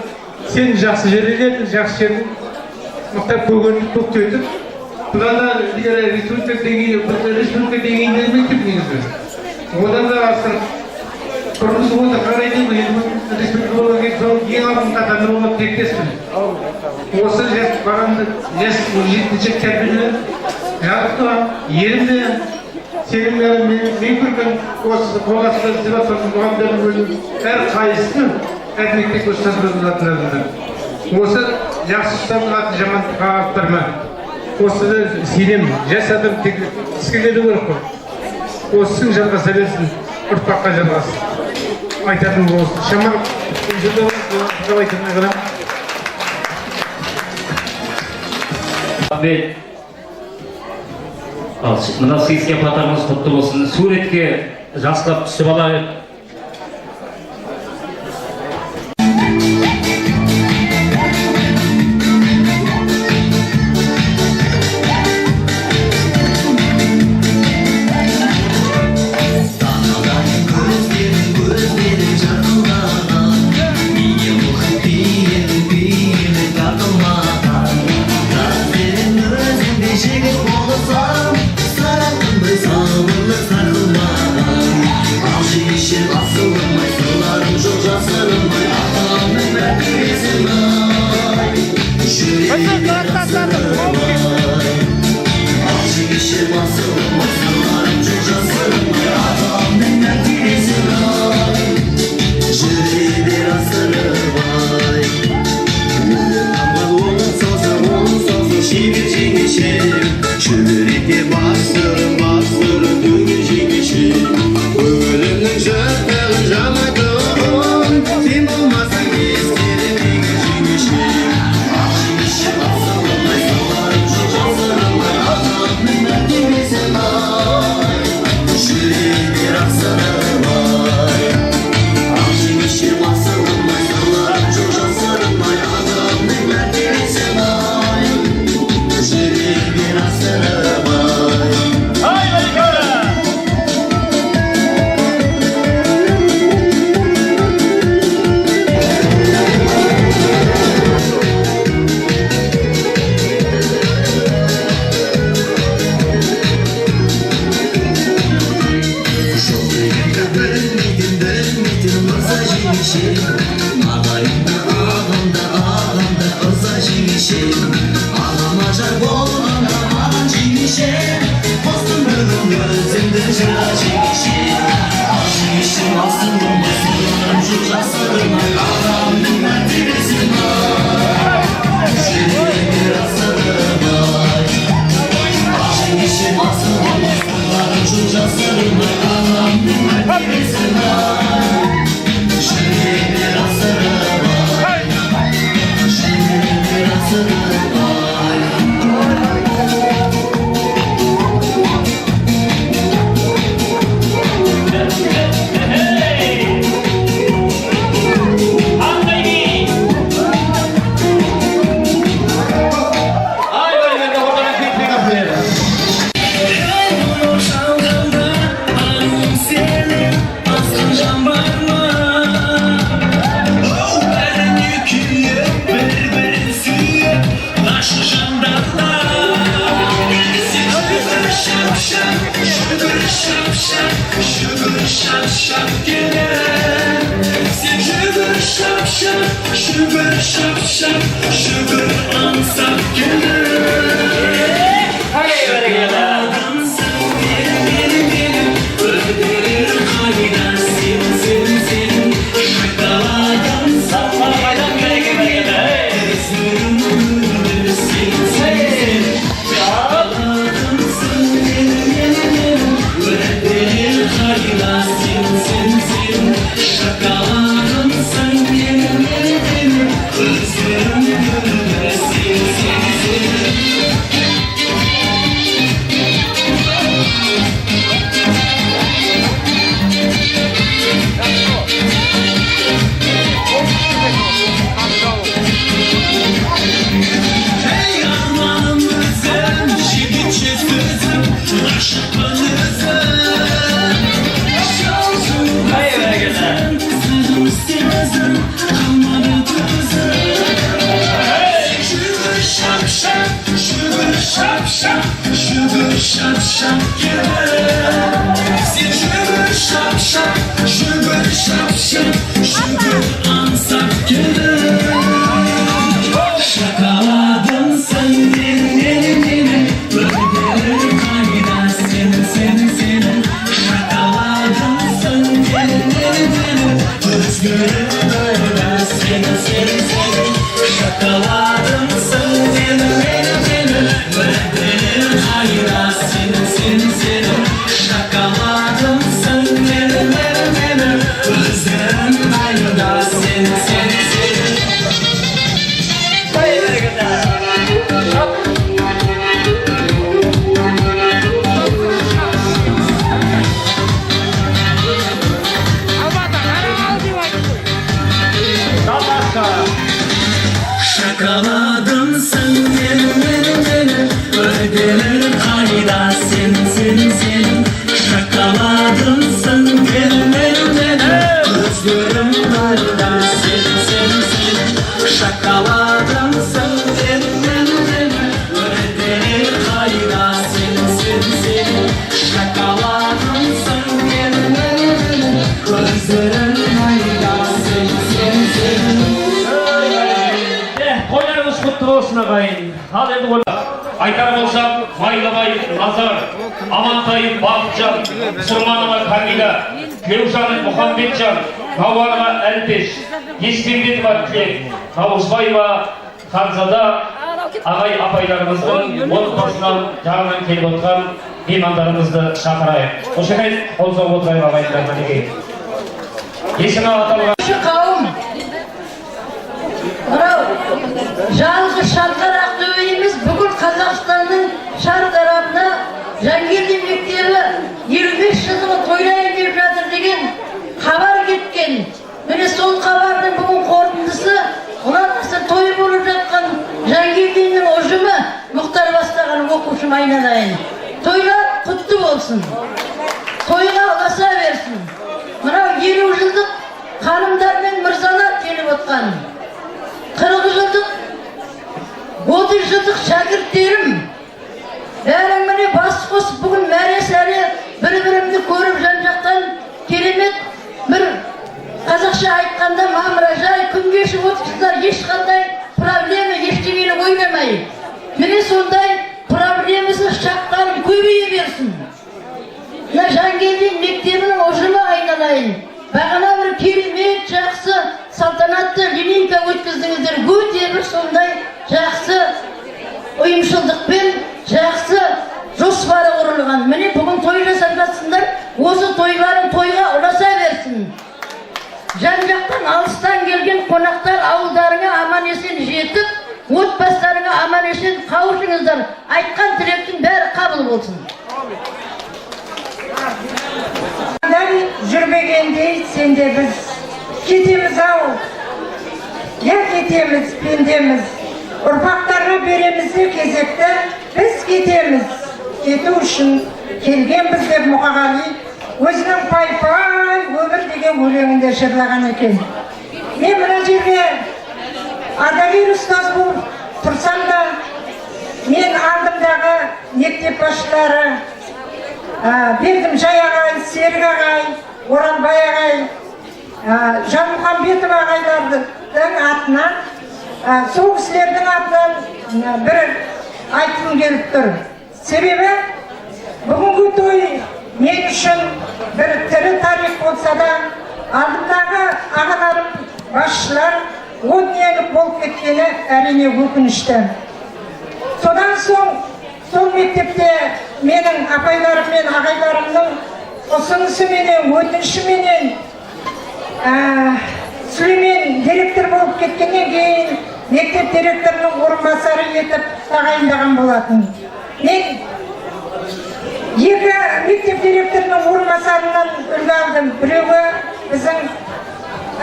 сен жақсы жерде едің, жақсы жердің Мұхтар көгерді көктетіп, бұдан да республика деңгейінде мектеп негізі. Одан да астын құрылысы болды, қарайды, республика болған кейін сол ең алдын қатарында болып тектеспін. Осы бағанды жетінші тәрбиелі, жалпы елімде сенімді мен көрген осы қоластыры сыйласының мұғалімдердің өзінің әр қайсысы әр мектеп ұстаз болатындарында. Осы жақсы ұстаздың атын жаман қағаттырма. Осы сенем, жас адам тек іске келу керек қой. Осысын жалғаса берсін, ұрпаққа жалғасын. Айтатын болсын. Шамал, жүрді айтатын ғалам. Мына сый-сияпаттарыңыз құтты болсын. Суретке жақсылап түсіп алайық. Bye. şap şap, şügür şap şap gelir. Sen şügür şap şap, şügür şap şap, şügür ansap gelir. Şakaladın sen benim, öldürür kaydan senin. Şakaladın sen benim, gözlerim öldürür senin. Şakaladın sen benim, öldürür kaydan senin. Şakaladın sen benim, gözlerim öldürür senin. Hey armağanımızın, şiddetçi sözüm, aşkınızın. Şansın, hayır sözüm, kalmadı tuzum. Şügür şap şap, şügür şap şap, şügür şap şap gelir. Sen şügür şap şap, şügür şap şap, şügür ansap gelir. Şakaladın sen benim, öldürür kayda senin. Şakaladın sen benim, özgürüm öyle senin. Şakaladın sen benim, öldürür kayda senin. Şakaladın sen benim, özgürüm öyle senin. Şakaladın sen benim, öldürür kayda senin. Şakaladın sen benim, özgürüm öyle senin. Şakaladın sen benim, öldürür kayda senin. Şakaladın sen benim, özgürüm öyle senin. Koylarımız kutlu olsun ağayın. Hal endi aytar bolsam, Maylabay Nazar, Amantay Bakcan, Surmanova Kamila, Gülşan Muhammedcan, Havarova Elpiş, Yestinbetova Tilek, Tavuzbayeva Hanzada, ağay apaylarımızın отбасынан жағынан келіп отырған меймандарымызды шақырайық. Қошемет, қол соғып отырайық ағайындар мінекей. Есімі аталған Қауым, мынау жалғыз шалқар ақтөбеміз бүкіл Қазақстанның шартарапына Жангелдин мектебі 25 жылдығын тойлайын деп жатыр деген хабар кеткен. Міне сол хабардың бүгін қорытындысы ұнатысы той болып жатқан Жангелдиннің ұжымы Мұхтар бастаған оқушым айналайын. Тойлар құтты болсын. Тойға ұласа берсін. Мынау 50 жылдық ханымдар мен мырзалар келіп отқан. 40 жылдық, 30 жылдық шәкірттерім. Бәрің міне бас қосып бүгін мәресәрі бір-бірімді көріп жан-жақтан керемет бір қазақша айтқанда мамыражай күн кешіп отырсыздар, ешқандай проблема ештеңені ойламай. Міне сондай проблемасы шақтарын көбейе берсін. Мына Жангелдин мектебінің ұжымы айналайын. Бағана бір керемет жақсы салтанатты линейка өткіздіңіздер. Өте бір сондай жақсы ұйымшылдықпен жақсы жоспары құрылған. Міне бүгін той жасап жатсыңдар, осы тойларын тойға ұласа берсін. Жан-жақтан алыстан келген қонақтар ауылдарыңа аман-есен жетіп, отбасыларыңа аман-есен қауышыңыздар. Айтқан тілектің бәрі қабыл болсын. Жүрмегендей сенде біз кетеміз ау, я кетеміз, пендеміз. Ұрпақтарға береміз де кезекті, біз кетеміз. Кету үшін келгенбіз деп Мұқағали өзінің пай-пай өмір деген өлеңінде жырлаған екен. Мен мына жерге ардагер ұстаз болып тұрсам да, мен алдымдағы мектеп басшылары, Бердімжай ағай, Серік ағай, Оралбай ағай, Жанмұхамбетов ағайлардың атынан, сол кісілердің атынан бір айтқым келіп тұр. Себебі бүгінгі той мен үшін бір тірі тарих болса да, алдымдағы ағаларым, басшылар о дүниелік болып кеткені әрине өкінішті. Содан соң сол мектепте менің апайларым мен ағайларымның ұсынысыменен, өтінішіменен Сүлеймен директор болып кеткеннен кейін мектеп директорының орынбасары етіп тағайындаған болатын. Мен екі мектеп директорының орынбасарынан үлгі алдым. Біреуі біздің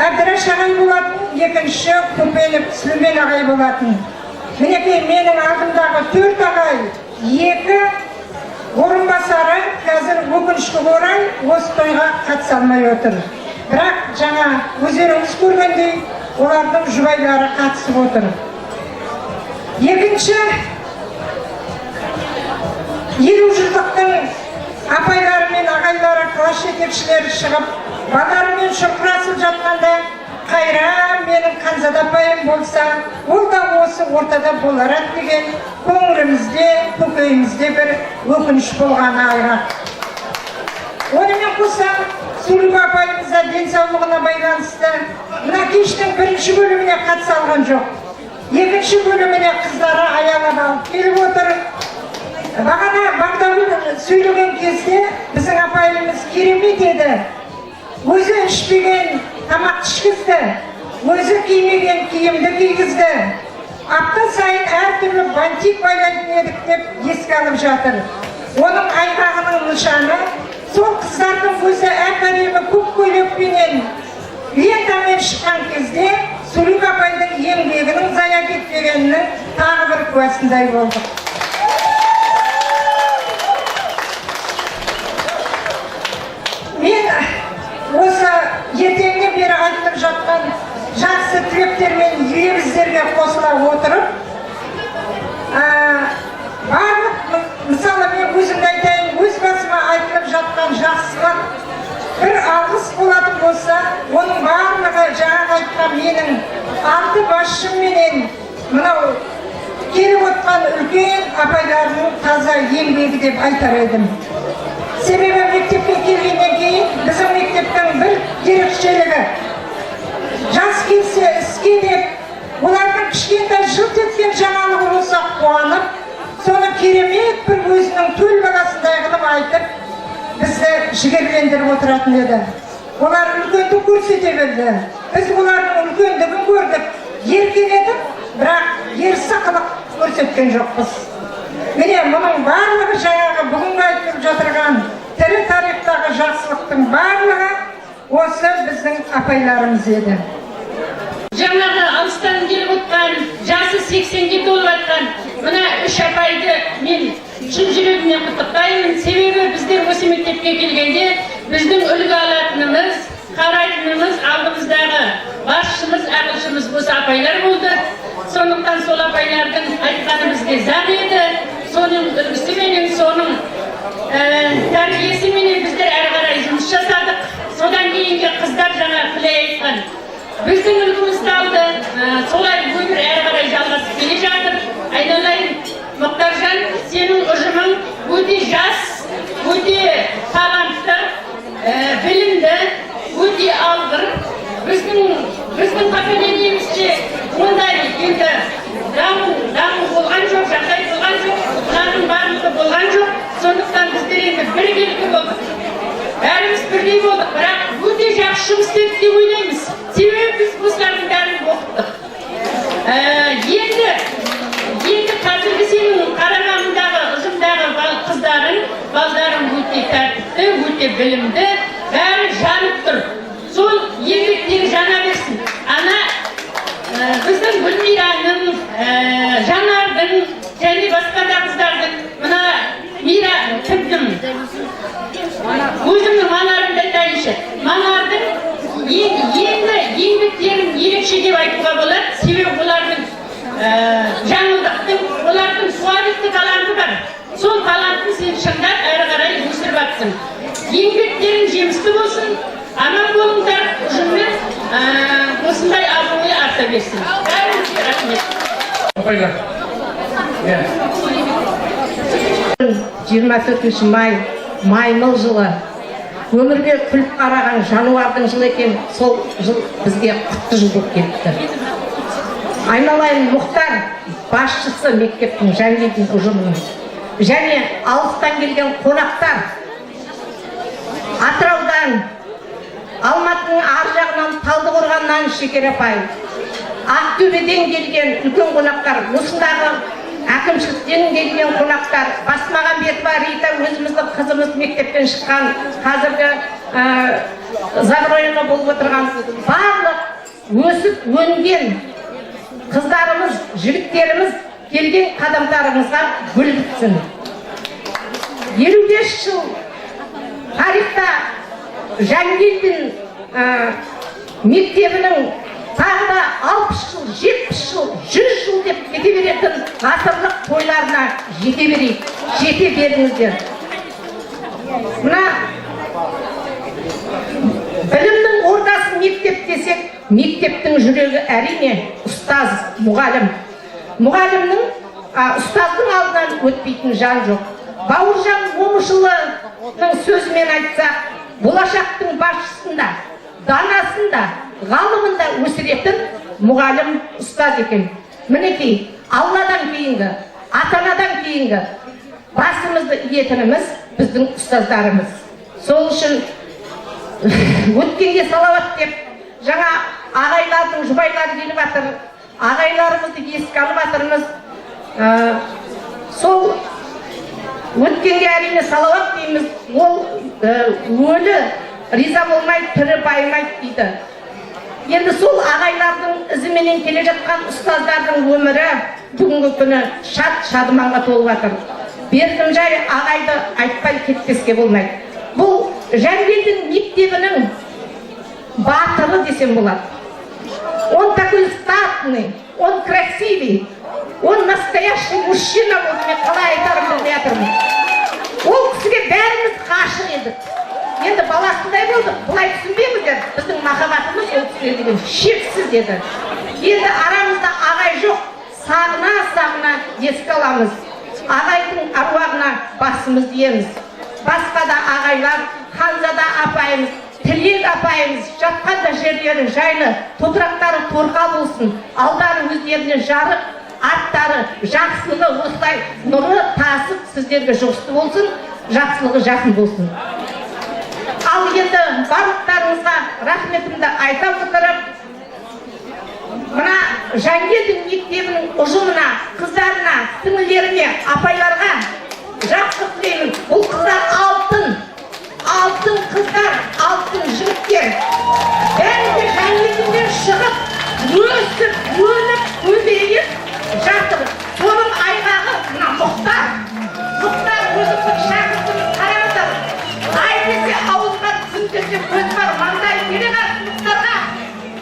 Әбдіраш ағай болатын, екінші Көпенов Сүлеймен ағай болатын. Мінекей менің алдымдағы 4 ағай, 2 орынбасары қазір өкінішке орай осы тойға қатыса алмай отыр. Бірақ жаңа өздеріңіз көргендей, олардың жұбайлары қатысып отыр. Екінші, 50 жылдықтың апайлары мен ағайлары, класс жетекшілері шығып, балаларымен шұрқырасып жатқанда, қайра менің Қанзада апайым болса, ол да осы ортада болар деген көңілімізде, көкейімізде бір өкініш болғаны айғақ. Онымен қоса, Сүлеймен апайымызда денсаулығына байланысты мына кештің бірінші бөліміне қатыса алған жоқ. Екінші бөліміне қыздары аялап алып келіп отыр. Бағана Бағдагүл сөйлеген кезде біздің апайымыз керемет еді. Өзі ішпеген тамақ ішкізді, өзі кимеген киімді кигізді. Апта сайын әртүрлі бантик байлайтын едік деп еске алып жатыр. Оның айғағының нышаны сол қыздардың өзі әп-әдемі көк көйлекпенен лентамен шыққан кезде Сүлеймен апайдың еңбегінің зая кетпегенінің тағы бір куәсіндей болдық. Мен осы ертеңнен бері айтылып жатқан жақсы тілектер мен лебіздерге қосыла отырып, барлық, мысалы мен өзімді айтайын, өз басыма айтылып жатқан жақсылық бір алғыс болатын болса, оның барлығы жаңағы айтқан менің 6 басшым менен мынау келіп отқан үлкен апайларының таза еңбегі деп айтар едім. Себебі мектепке келгеннен кейін біздің мектептің бір ерекшелігі, жас келсе іске деп, олардың кішкентай жылт еткен жаңалығы болса қуанып, соны керемет бір өзінің төл баласындай қылып айтып, бізді жігерлендіріп отыратын еді. Олар үлкенді көрсете білді. Біз олардың үлкендігін көрдік, еркеледік, бірақ ерсі қылық көрсеткен жоқпыз. Міне мұның барлығы жаңағы бүгінгі айтылып жатырған тірі тарихтағы жақсылықтың барлығы осы біздің апайларымыз еді. Жаңағы алыстан келіп отқан, жасы 80-ге толып атқан мына 3 апайды мен шын жүрегімнен құттықтаймын. Себебі біздер осы мектепке келгенде біздің үлгі алатынымыз, қарайтынымыз алдымыздағы басшымыз, ақылшымыз осы апайлар болды. Сондықтан сол апайлардың айтқаны бізге зар еді. Соның үлгісіменен, соның тәрбиесіменен біздер әрі қарай жұмыс жасадық. Содан кейінгі қыздар жаңа Күләй айтқан біздің үлгімізді алды, солай өмір әрі қарай жалғасып келе жатыр. Айналайын, Мұқтаржан, сенің ұжымың өте жас, өте талантты, білімді, өте алғыр. Біздің поколениемізше ондай енді даму болған жоқ, жағдай болған жоқ, бұлардың барлығы болған жоқ. Сондықтан біздер енді біргелкі болдық. Бәріміз бірдей болдық, бірақ өте жақсы жұмыс істедік деп ойлаймыз. Себебі біз осылардың бәрін оқыттық. Енді қазіргі сенің қарағандағы, ұжымдағы балдарың өте тәртіпті, өте білімді, бәрі жанып тұр. Сол еңбектері жана берсін. Ана біздің Гүлмираның, Жанардың, және басқа да қыздардың, мына Мира кімдім? Өзімнің Манарымды айтайыншы. Манардың еңбектерін ерекше деп айтуға болады. Себебі олардың жаңылдықтың, олардың суавистік алаңы бар. сол талантын сен шыңдап әрі қарай өсіріп жатсың. Еңбектерің жемісті болсын, аман болыңдар, ұжыммен осындай абыройы арта берсін. Бәріңізге рахмет. 24 май, маймыл жылы. Өмірге күліп қараған жануардың жылы екен, сол жыл бізге құтты жыл болып кетті. Айналайын Мұхтар, басшысы мектептің Жангелдин ұжымының. Және алыстан келген қонақтар, Атыраудан, Алматының ар жағынан Талдықорғаннан Шекер апай, Ақтөбеден келген үлкен қонақтар, осындағы әкімшіліктен келген қонақтар, Басмағамбетова Рита өзіміздің қызымыз мектептен шыққан, қазіргі Заброева болып отырған барлық өсіп өнген қыздарымыз, жігіттеріміз келген қадамдарымызға гүл бітсін. 55 жыл тарихта Жангелдин мектебінің тағы да 60 жыл, 70 жыл, 100 жыл деп кете беретін ғасырлық тойларына жете берейік, жете беріңіздер. Мына білімнің ордасы мектеп десек, мектептің жүрегі әрине ұстаз, мұғалім. Мұғалімнің, ұстаздың алдынан өтпейтін жан жоқ. Бауыржан Момышұлының сөзімен айтсақ, болашақтың басшысында, данасында, ғалымында өсіретін мұғалім ұстаз екен. Мінекей, Алладан кейінгі, ата-анадан кейінгі басымызды иетініміз біздің ұстаздарымыз. Сол үшін өткенге салауат деп, жаңа ағайлардың жұбайлары келіп жатыр, ағайларымызды еске алып жатырмыз. Сол өткенге әрине салауат дейміз, ол өлі риза болмайды, тірі байымайды дейді. Енді сол ағайлардың ізіменен келе жатқан ұстаздардың өмірі бүгінгі күні шат-шадыманға толып жатыр. Бердімжай ағайды айтпай кетпеске болмайды. Бұл Жангелдин мектебінің батыры десем болады. Он такой статный, он красивый, он настоящий мужчина болды, мен қалай айтарым білмей жатырмын. Ол кісіге бәріміз ғашық едік. Енді баласындай болдық, бұлай түсінбеңіздер, біздің махаббатымыз ол кісіге деген шексіз еді. Енді арамызда ағай жоқ, сағына еске аламыз. Ағайдың аруағына басымыз иеміз. Басқа да ағайлар, Ханзада апайымыз, Тілек апайымыз жатқан да жерлері жайлы, топырақтары торқа болсын, алдары өздеріне жарық, арттары жақсылығы осылай нұры тасып сіздерге жұғысты болсын, жақсылығы жақын болсын. Ал енді барлықтарыңызға рахметімді айта отырып, мына Жангелдин мектебінің ұжымына, қыздарына, сіңілеріне, апайларға жақсы тілеймін. Бұл қыздар алтын қыздар, алтын жігіттер. Бәрінде Жангелдинден шығып, өсіп, өніп, көбейіп жатыр. Соның айғағы мына Мұхтар өзіміздің шәкіртіміз, қараңыздар. Ай десе ауызға, түн десе көз бар, маңдай келе қарсы Мұхтарға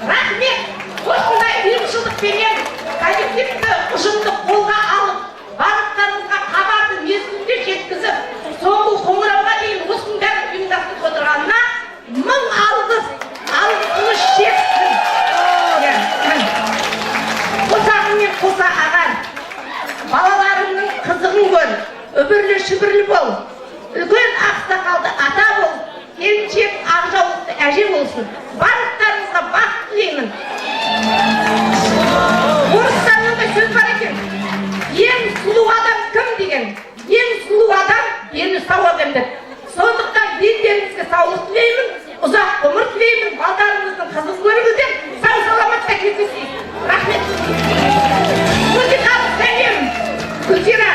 рахмет. Осындай ұйымшылдықпенен коллективті ұжымды қолға алып, барлықтарыңызға хабарды мезгілінде жеткізіп, соңғы қоңырауға дейін осының бәрін ұйымдастырып отырғанына мың алғыс шексіз. Қосағыңмен қоса ағар, балаларыңның қызығын көр, үбірлі шүбірлі бол, үлкен ақсақалды ата бол, келіншек ақжаулықты әже болсын. Барлықтарыңызға бақыт тілеймін. Орыстанның да сөз бар екен. Ең сұлу адам кім деген? Ең сұлу адам дені сау адам деп. Сондықтан дендеріңізге саулық тілеймін, ұзақ ғұмыр тілеймін, балдарыңыздың қызын көріңіздер, сау саламатта кездесейік. Рахмет. Музыкалық сәлем. Гүлзира.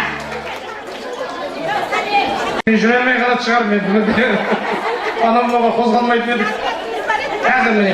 Мен жүре алмай қалады шығар, мен анамнаға қозғалмайтын едік. Қазір міне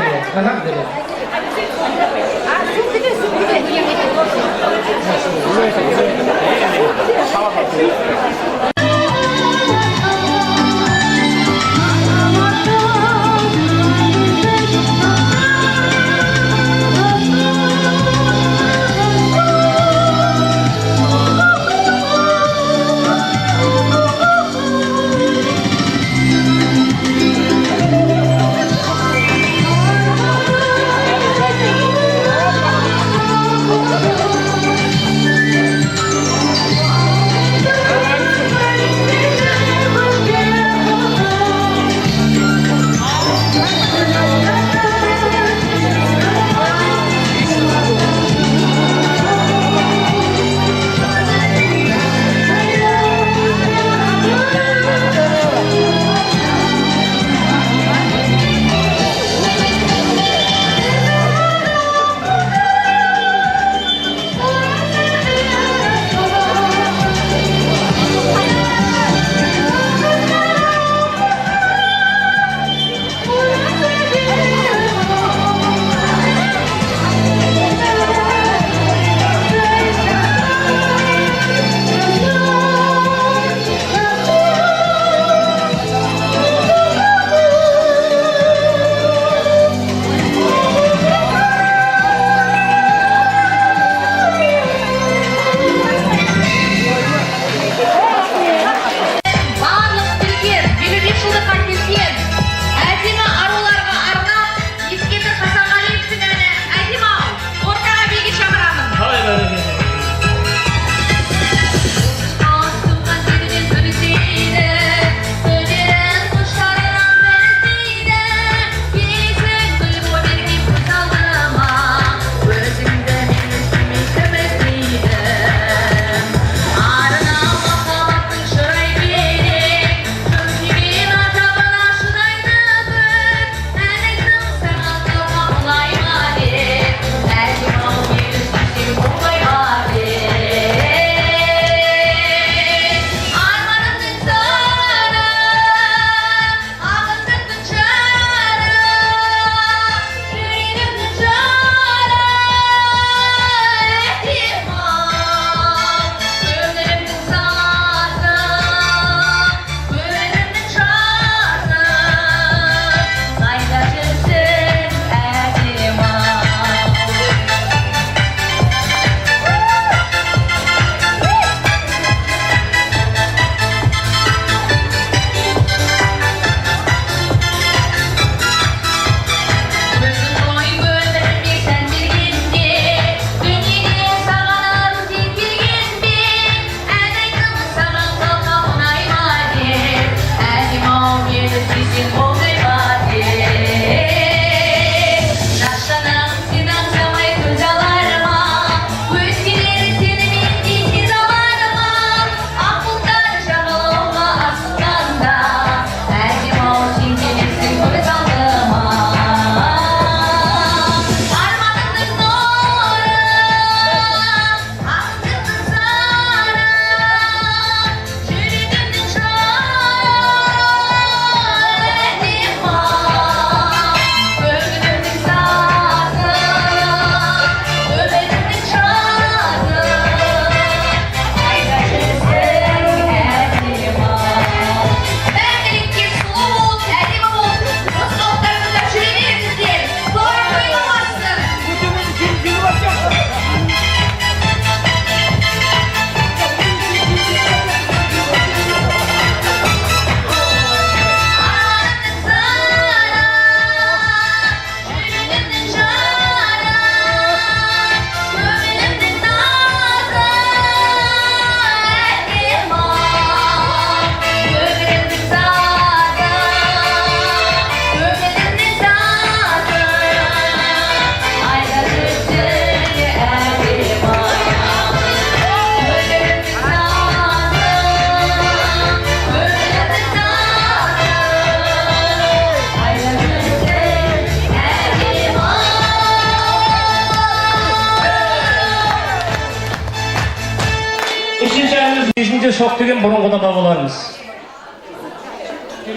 шоқ деген бұрынғыда бабаларымыз.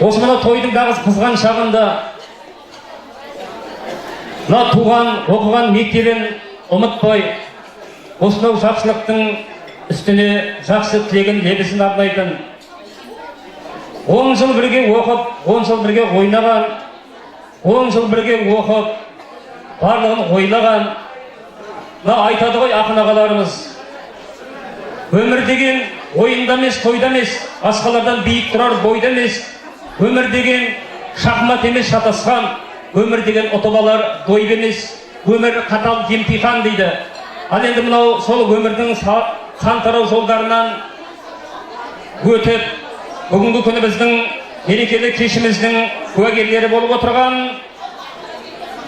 Осы мына тойдың дағыз қызған шағында мына туған, оқыған мектебін ұмытпай, осынау жақсылықтың үстіне жақсы тілеген лебізін арнайтын, 10 жыл бірге оқып, 10 жыл бірге ойнаған, 10 жыл бірге оқып, барлығын ойлаған, айтады ғой ақын ағаларымыз, өмір деген ойында емес, тойда емес, басқалардан биік тұрар бойда емес, өмір деген шахмат емес шатасқан, өмір деген ұтып алар дойбы емес, өмір қатал емтихан дейді. Ал енді мынау сол өмірдің сан тарау жолдарынан өтіп, бүгінгі күні біздің мерекелі кешіміздің куәгерлері болып отырған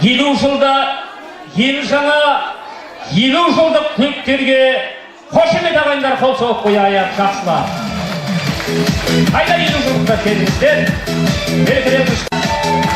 50 жылда ел жаңа 50 жылдық түлектерге қошемет ағайындар, қол соғып қояйық жақсылар. Қайда 50 жылдықта келіңіздер, мерекелеріңіз